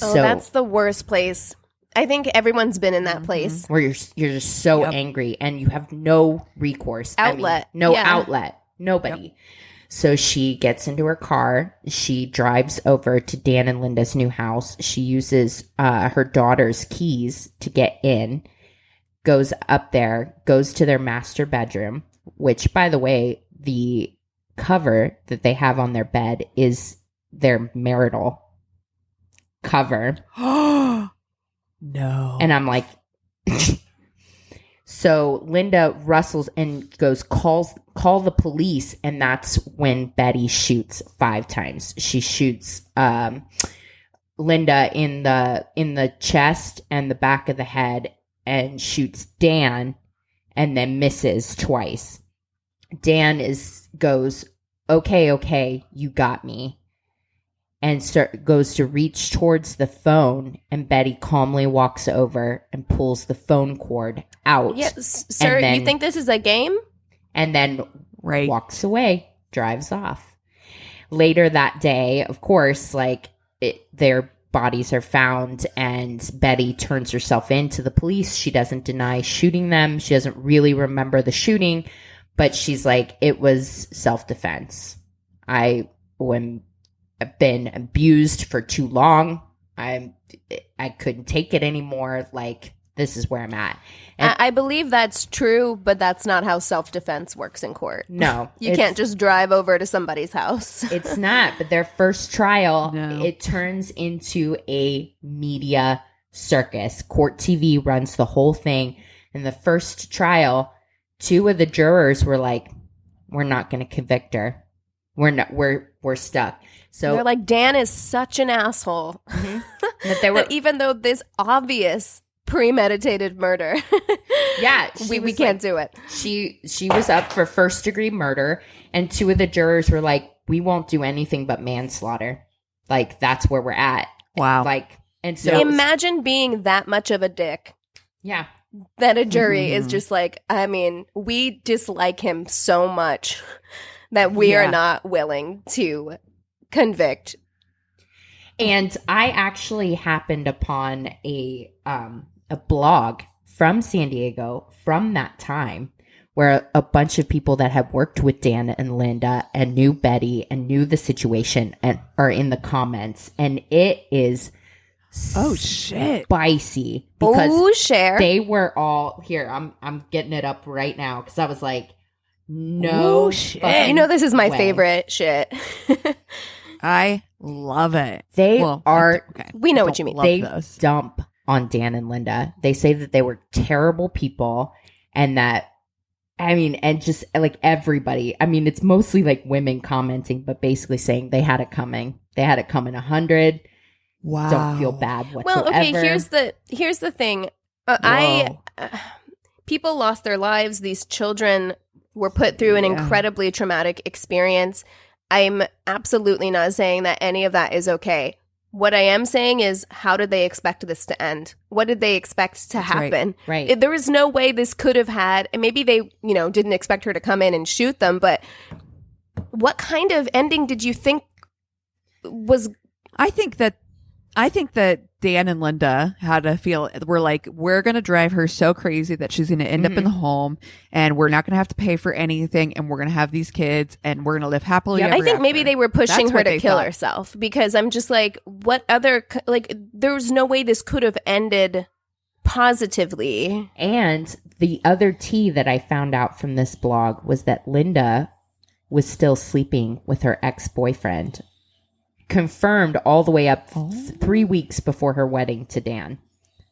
Oh, so that's the worst place. I think everyone's been in that place where you're just so angry and you have no recourse. Outlet. Outlet. Nobody. So she gets into her car. She drives over to Dan and Linda's new house. She uses her daughter's keys to get in, goes up there, goes to their master bedroom, which, by the way, the cover that they have on their bed is their marital cover. No. And I'm like... So Linda rustles and goes, call the police. And that's when Betty shoots 5 times. She shoots Linda in the chest and the back of the head, and shoots Dan and then misses twice. Dan goes, okay, you got me. And goes to reach towards the phone, and Betty calmly walks over and pulls the phone cord out. Yes, sir, you think this is a game? And then walks away, drives off. Later that day, of course, their bodies are found, and Betty turns herself in to the police. She doesn't deny shooting them. She doesn't really remember the shooting, but she's like, it was self-defense. I've been abused for too long. I couldn't take it anymore. Like, this is where I'm at. And I believe that's true, but that's not how self-defense works in court. No. You can't just drive over to somebody's house. It's not. But their first trial, it turns into a media circus. Court TV runs the whole thing. In the first trial, 2 of the jurors were like, we're not going to convict her. We're stuck. So they're like, Dan is such an asshole. Mm-hmm. That even though this obvious premeditated murder, we can't do it. She was up for first degree murder, and 2 of the jurors were like, we won't do anything but manslaughter. Like, that's where we're at. Wow. And so imagine being that much of a dick. Yeah. That a jury is just like, I mean, we dislike him so much that we are not willing to convict. And I actually happened upon a blog from San Diego from that time, where a bunch of people that had worked with Dan and Linda and knew Betty and knew the situation and are in the comments, and it is spicy because share. They were all here. I'm getting it up right now because I was like, no shit. You know, this is my favorite shit. I love it. We know what you mean. They dump on Dan and Linda. They say that they were terrible people, and that, I mean, and just like everybody, I mean, it's mostly like women commenting, but basically saying they had it coming. They had it coming 100. Wow. Don't feel bad whatsoever. Well, okay, here's the thing. People lost their lives. These children were put through an incredibly traumatic experience. I'm absolutely not saying that any of that is okay. What I am saying is, how did they expect this to end? What did they expect to happen? Right. There was no way this could have had, and maybe they, didn't expect her to come in and shoot them, but what kind of ending did you think was? I think I think that Dan and Linda had to feel, we're going to drive her so crazy that she's going to end up in the home, and we're not going to have to pay for anything, and we're going to have these kids, and we're going to live happily ever I think after. maybe they were pushing That's her what to they kill thought. herself, because I'm just like, what other, there's no way this could have ended positively. And the other tea that I found out from this blog was that Linda was still sleeping with her ex-boyfriend. Confirmed all the way up 3 weeks before her wedding to Dan.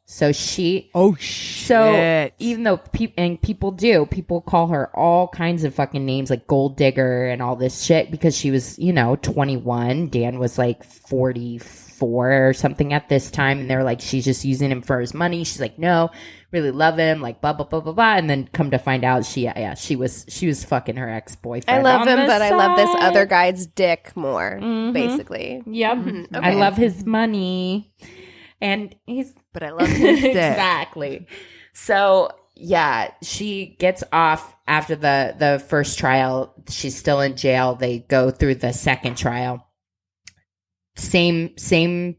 So she... Oh, shit. So even though people call her all kinds of fucking names like gold digger and all this shit because she was, 21. Dan was like 44 or something at this time. And they're like, she's just using him for his money. She's like, no, really love him, like blah, blah, blah, blah, blah. And then come to find out she was fucking her ex-boyfriend. I love him, but I love this other guy's dick more, basically. Yep. Okay. I love his money. And But I love his dick. Exactly. So yeah, she gets off after the first trial. She's still in jail. They go through the second trial. Same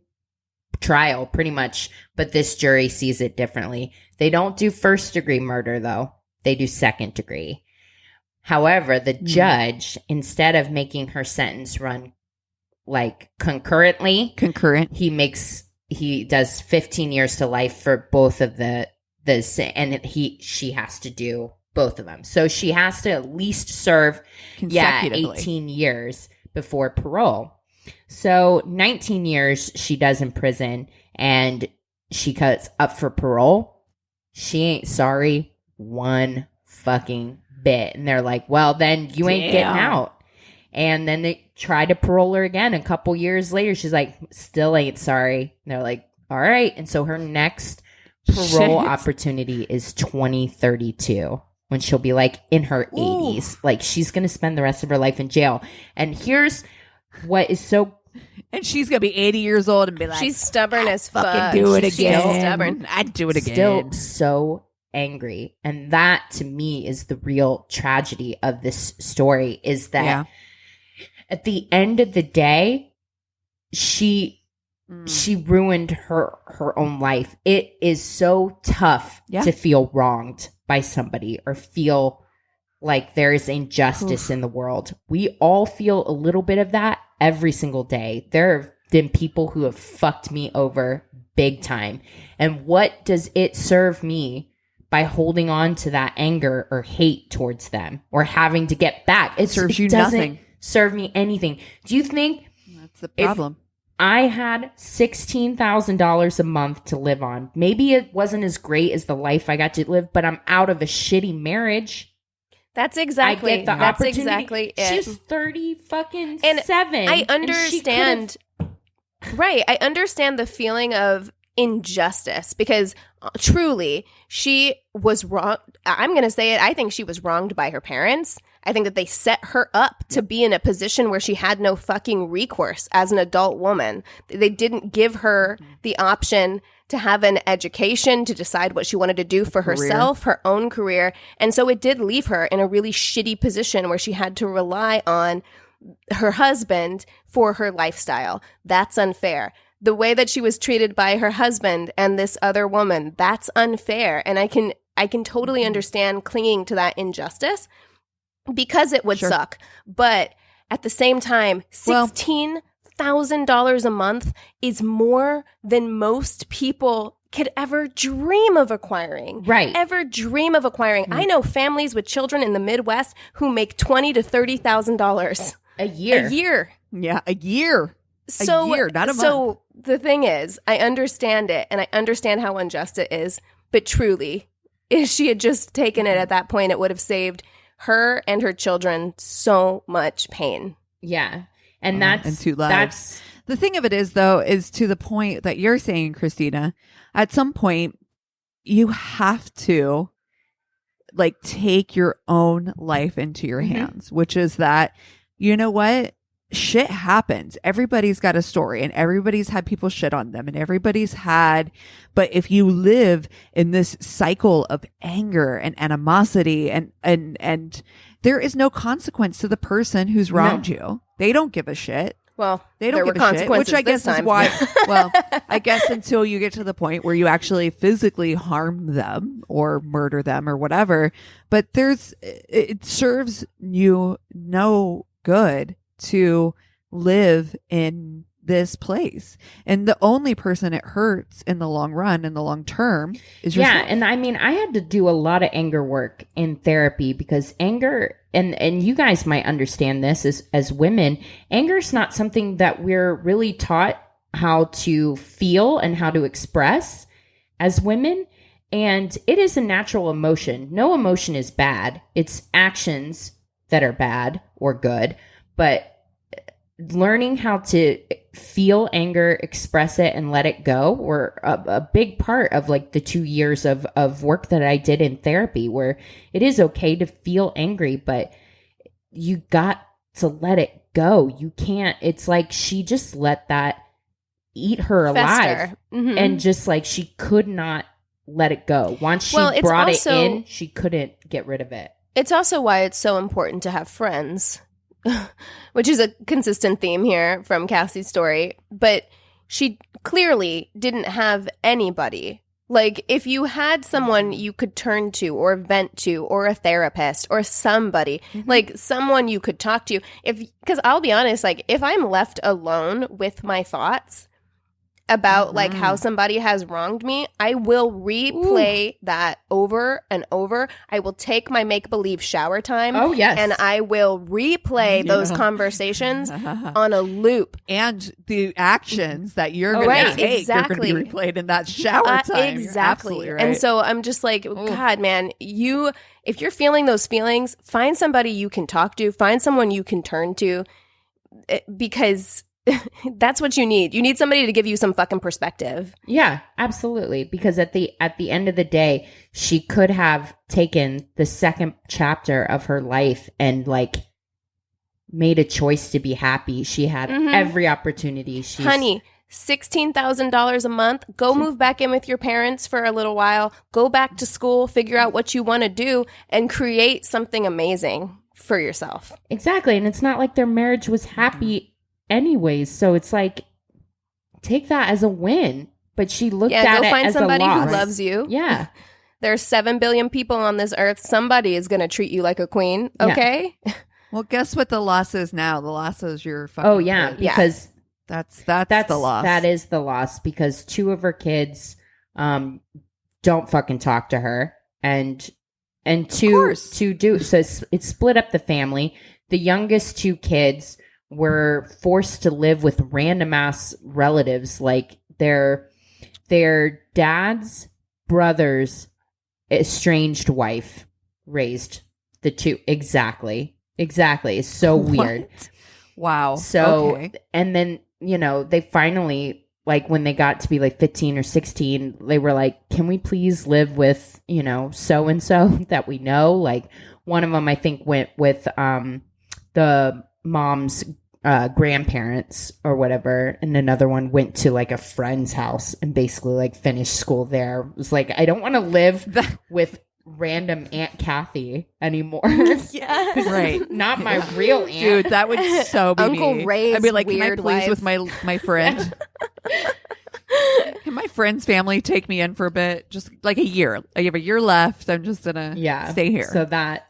trial pretty much, but this jury sees it differently. They don't do first degree murder though. They do second degree. However, the judge, instead of making her sentence run like concurrent, he does 15 years to life for both of she has to do both of them. So she has to at least serve 18 years before parole. So 19 years she does in prison, and she cuts up for parole. She ain't sorry one fucking bit. And they're like, well, then you ain't getting out. And then they try to parole her again. A couple years later, she's like, still ain't sorry. And they're like, all right. And so her next parole opportunity is 2032, when she'll be like in her 80s. Like, she's going to spend the rest of her life in jail. And here's what is so... And she's going to be 80 years old and be like... She's stubborn as fuck. Fucking do it again. She's stubborn. I'd do it again. Still so angry. And that, to me, is the real tragedy of this story, is that at the end of the day, she ruined her own life. It is so tough to feel wronged by somebody or feel like there is injustice in the world. We all feel a little bit of that every single day. There have been people who have fucked me over big time. And what does it serve me by holding on to that anger or hate towards them or having to get back? It serves you nothing. Serve me anything. Do you think that's the problem? If I had $16,000 a month to live on, maybe it wasn't as great as the life I got to live, but I'm out of a shitty marriage. That's exactly. I get the that's opportunity. exactly it. She's 30 fucking and 7. I understand. Right. I understand the feeling of injustice, because truly she was wrong. I'm going to say it. I think she was wronged by her parents. I think that they set her up to be in a position where she had no fucking recourse as an adult woman. They didn't give her the option to have an education, to decide what she wanted to do for herself, her own career. And so it did leave her in a really shitty position where she had to rely on her husband for her lifestyle. That's unfair. The way that she was treated by her husband and this other woman, that's unfair. And I can totally understand clinging to that injustice, because it would suck. But at the same time, $16,000 a month is more than most people could ever dream of acquiring. Right. Ever dream of acquiring. I know families with children in the Midwest who make $20,000 to $30,000 a year. A year. Yeah, a year. So, a year, not a month. So the thing is, I understand it, and I understand how unjust it is. But truly, if she had just taken it at that point, it would have saved her and her children so much pain. Yeah. And that's 2 lives. The thing of it is, though, is to the point that you're saying, Christina, at some point you have to like take your own life into your hands, which is that, you know what? Shit happens. Everybody's got a story, and everybody's had people shit on them, and but if you live in this cycle of anger and animosity and there is no consequence to the person who's wronged you. They don't give a shit. Well, they don't there give were a shit, which I guess is why. Well, I guess until you get to the point where you actually physically harm them or murder them or whatever. But it serves you no good to live in this place, and the only person it hurts in the long run, in the long term, is yourself. Yeah, and I mean, I had to do a lot of anger work in therapy because anger, and you guys might understand this as women, anger is not something that we're really taught how to feel and how to express as women, and it is a natural emotion. No emotion is bad. It's actions that are bad or good, but learning how to feel anger, express it, and let it go were a big part of like the 2 years of work that I did in therapy, where it is okay to feel angry, but you got to let it go. You can't, it's like she just let that eat her alive. And just like she could not let it go. Once she brought it in, she couldn't get rid of it. It's also why it's so important to have friends. Which is a consistent theme here from Cassie's story. But she clearly didn't have anybody. Like, if you had someone you could turn to or vent to or a therapist or somebody, like someone you could talk to. Because I'll be honest, like, if I'm left alone with my thoughts about like how somebody has wronged me, I will replay that over and over. I will take my make-believe shower time. Oh, yes. And I will replay those conversations on a loop. And the actions that you're going to take, you're going to be replayed in that shower time. Exactly. Right. And so I'm just like, God, man, if you're feeling those feelings, find somebody you can talk to, find someone you can turn to, because that's what you need. You need somebody to give you some fucking perspective. Yeah, absolutely. Because at the end of the day, she could have taken the second chapter of her life and like made a choice to be happy. She had every opportunity. Honey, $16,000 a month. Go move back in with your parents for a little while. Go back to school, figure out what you want to do, and create something amazing for yourself. Exactly. And it's not like their marriage was happy anyways, so it's like, take that as a win. But she looked at it as a loss. Yeah, go find somebody who loves you. Yeah. There's 7 billion people on this earth. Somebody is going to treat you like a queen, okay? Yeah. Well, guess what the loss is now? The loss is your fucking Oh, yeah, kids. because that's the loss. That is the loss, because 2 of her kids don't fucking talk to her. And two do. So it's split up the family. The youngest 2 kids were forced to live with random ass relatives, like their dad's brother's estranged wife raised the 2. Exactly. It's so weird. Wow. So, and then, they finally, like when they got to be like 15 or 16, they were like, can we please live with, so-and-so that we know? Like one of them, I think, went with the mom's grandparents or whatever, and another one went to like a friend's house and basically like finished school there. It was like, I don't want to live with random Aunt Kathy anymore. Yeah, right. Not my real aunt. Dude, that would so be Uncle me. Ray's I'd be like, can I weird please wife. with my friend? Can my friend's family take me in for a bit? Just like a year. I have a year left. I'm just gonna stay here. So that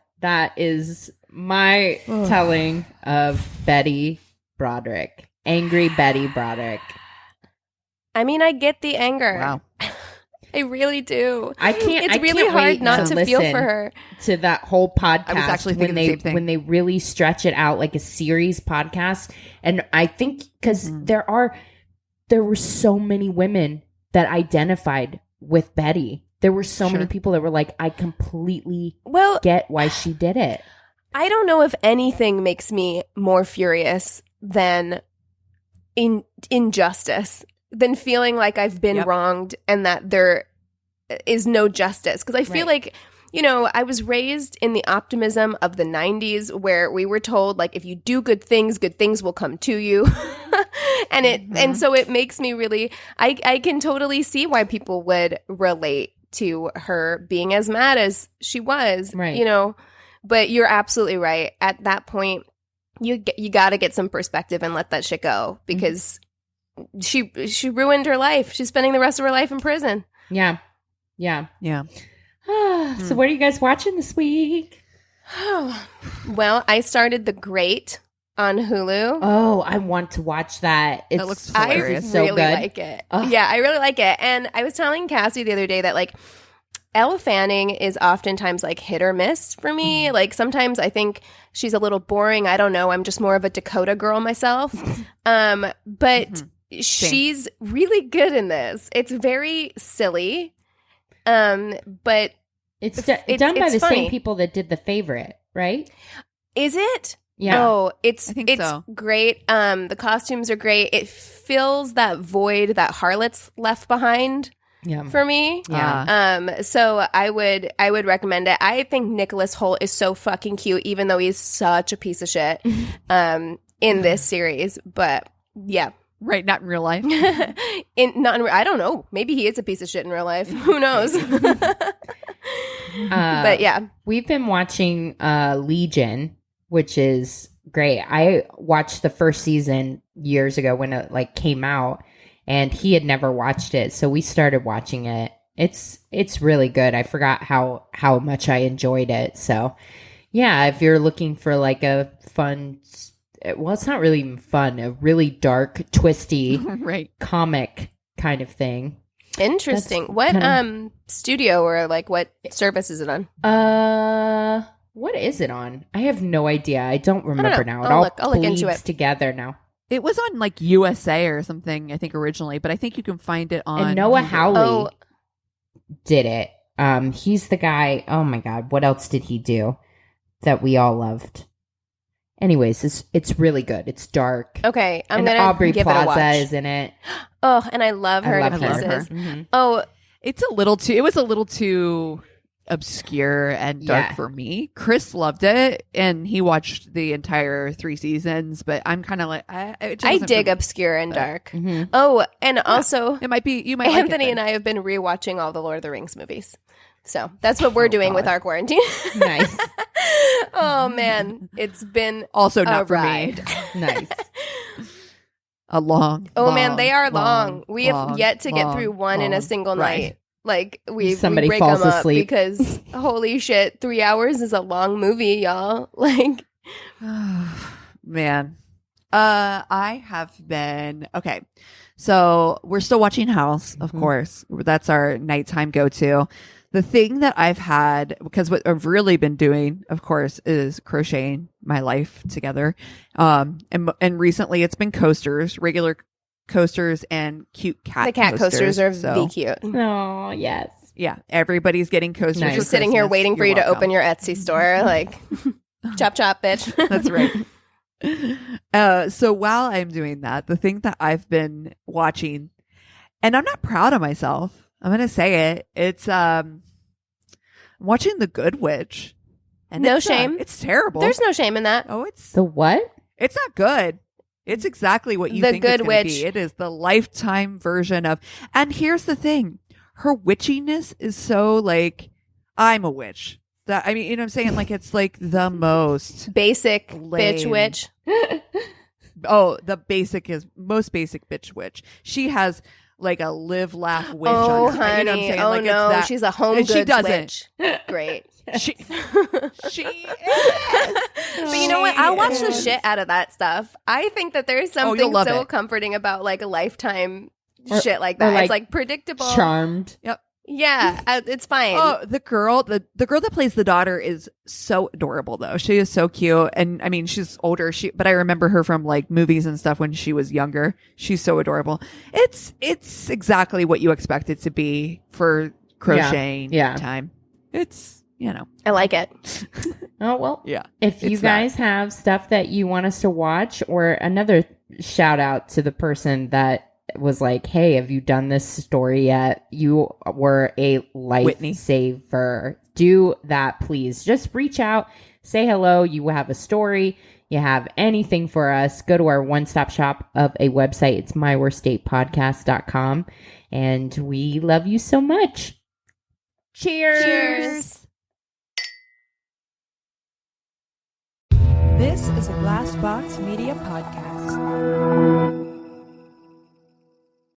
is my telling of Betty Broderick. Angry Betty Broderick. I mean, I get the anger. Wow. I really do. It's really hard not to feel for her. To that whole podcast, I was actually thinking the same thing. When they really stretch it out like a series podcast, and I think because there were so many women that identified with Betty. There were so many people that were like, I completely get why she did it. I don't know if anything makes me more furious than injustice, than feeling like I've been wronged and that there is no justice. Because I feel like, I was raised in the optimism of the 90s where we were told, like, if you do good things will come to you. And so it makes me really, I can totally see why people would relate to her being as mad as she was, right. But you're absolutely right. At that point, you got to get some perspective and let that shit go because she ruined her life. She's spending the rest of her life in prison. Yeah. So what are you guys watching this week? Well, I started The Great on Hulu. Oh, I want to watch that. It looks hilarious. I really like it. Yeah, I really like it. And I was telling Cassie the other day that like Elle Fanning is oftentimes like hit or miss for me. Like sometimes I think she's a little boring. I don't know. I'm just more of a Dakota girl myself. But she's really good in this. It's very silly. But it's done by the funny. same people that did The Favorite, right? Is it? Yeah. Oh, it's so. great. The costumes are great. It fills that void that Harlot's left behind for me. Yeah. So I would recommend it. I think Nicholas Hoult is so fucking cute, even though he's such a piece of shit in this series. But yeah. Right, not in real life. I don't know. Maybe he is a piece of shit in real life. Who knows? But yeah, we've been watching Legion, which is great. I watched the first season years ago when it like came out, and he had never watched it, so we started watching it. It's really good. I forgot how much I enjoyed it. So yeah, if you're looking for like a fun. Well, it's not really even fun. A really dark, twisty, comic kind of thing. Interesting. What studio or like what service is it on? What is it on? I have no idea. I don't remember now. It I'll look into it together now. It was on like USA or something, I think originally, but I think you can find it on. And Noah Hawley did it. He's the guy. Oh my God, what else did he do that we all loved? Anyways, it's really good. It's dark. Okay, I'm gonna Aubrey give Plaza it a watch. is in it. Oh, and I love her to pieces. Mm-hmm. Oh, it was a little too obscure and dark for me. Chris loved it, and he watched the entire 3 seasons. But I'm kind of like, I dig obscure and dark. Oh, and also, it might be you might. Anthony like it, and I have been rewatching all the Lord of the Rings movies. So that's what we're doing with our quarantine. Nice. Oh man, it's been also not for ride. me. Nice. A long. Oh man, they are long. We have yet to get through one in a single night. Like we break falls them up asleep because holy shit, 3 hours is a long movie, y'all. Like, man, I have been okay. So we're still watching House, of course. That's our nighttime go-to. The thing that I've had, because what I've really been doing, of course, is crocheting my life together. And recently it's been coasters, regular coasters and cute cat the cat coasters are so, cute. Oh, yes. Yeah, everybody's getting coasters. Nice. for Just sitting here Christmas. waiting for You're you welcome. to open your Etsy store. Like, chop, chop, bitch. That's right. So while I'm doing that, the thing that I've been watching, and I'm not proud of myself, I'm going to say it. It's I'm watching The Good Witch. And No shame. It's terrible. There's no shame in that. Oh, it's The what? It's not good. It's exactly what you The think Good it's going to Witch. be. It is the Lifetime version of. And here's the thing: her witchiness is so like, I'm a witch. That I mean, you know what I'm saying? Like it's like the most Basic lame. bitch witch. Oh, the most basic bitch witch. She has like a live, laugh witch. Oh, on her. honey. You know what I'm saying? Oh, like, it's no. that- She's a home and goods she doesn't. witch. Great. She is. But you know what? I'll watch the shit out of that stuff. I think that there's something you'll love so it. comforting about like a Lifetime Or- shit like or, that. like, It's like predictable. Charmed. Yep. Yeah, it's fine. Oh, the girl that plays the daughter is so adorable though. She is so cute. And I mean, she's older. But I remember her from like movies and stuff when she was younger. She's so adorable. It's exactly what you expect it to be for crocheting time. It's, you know. I like it. Oh, well. Yeah. If you guys have stuff that you want us to watch, or another shout out to the person that was like, hey, have you done this story yet? You were a lifesaver. Do that, please. Just reach out, say hello. You have a story, you have anything for us, go to our one-stop shop of a website. It's myworstdatepodcast.com. And we love you so much. Cheers. Cheers. This is a Glass Box Media Podcast.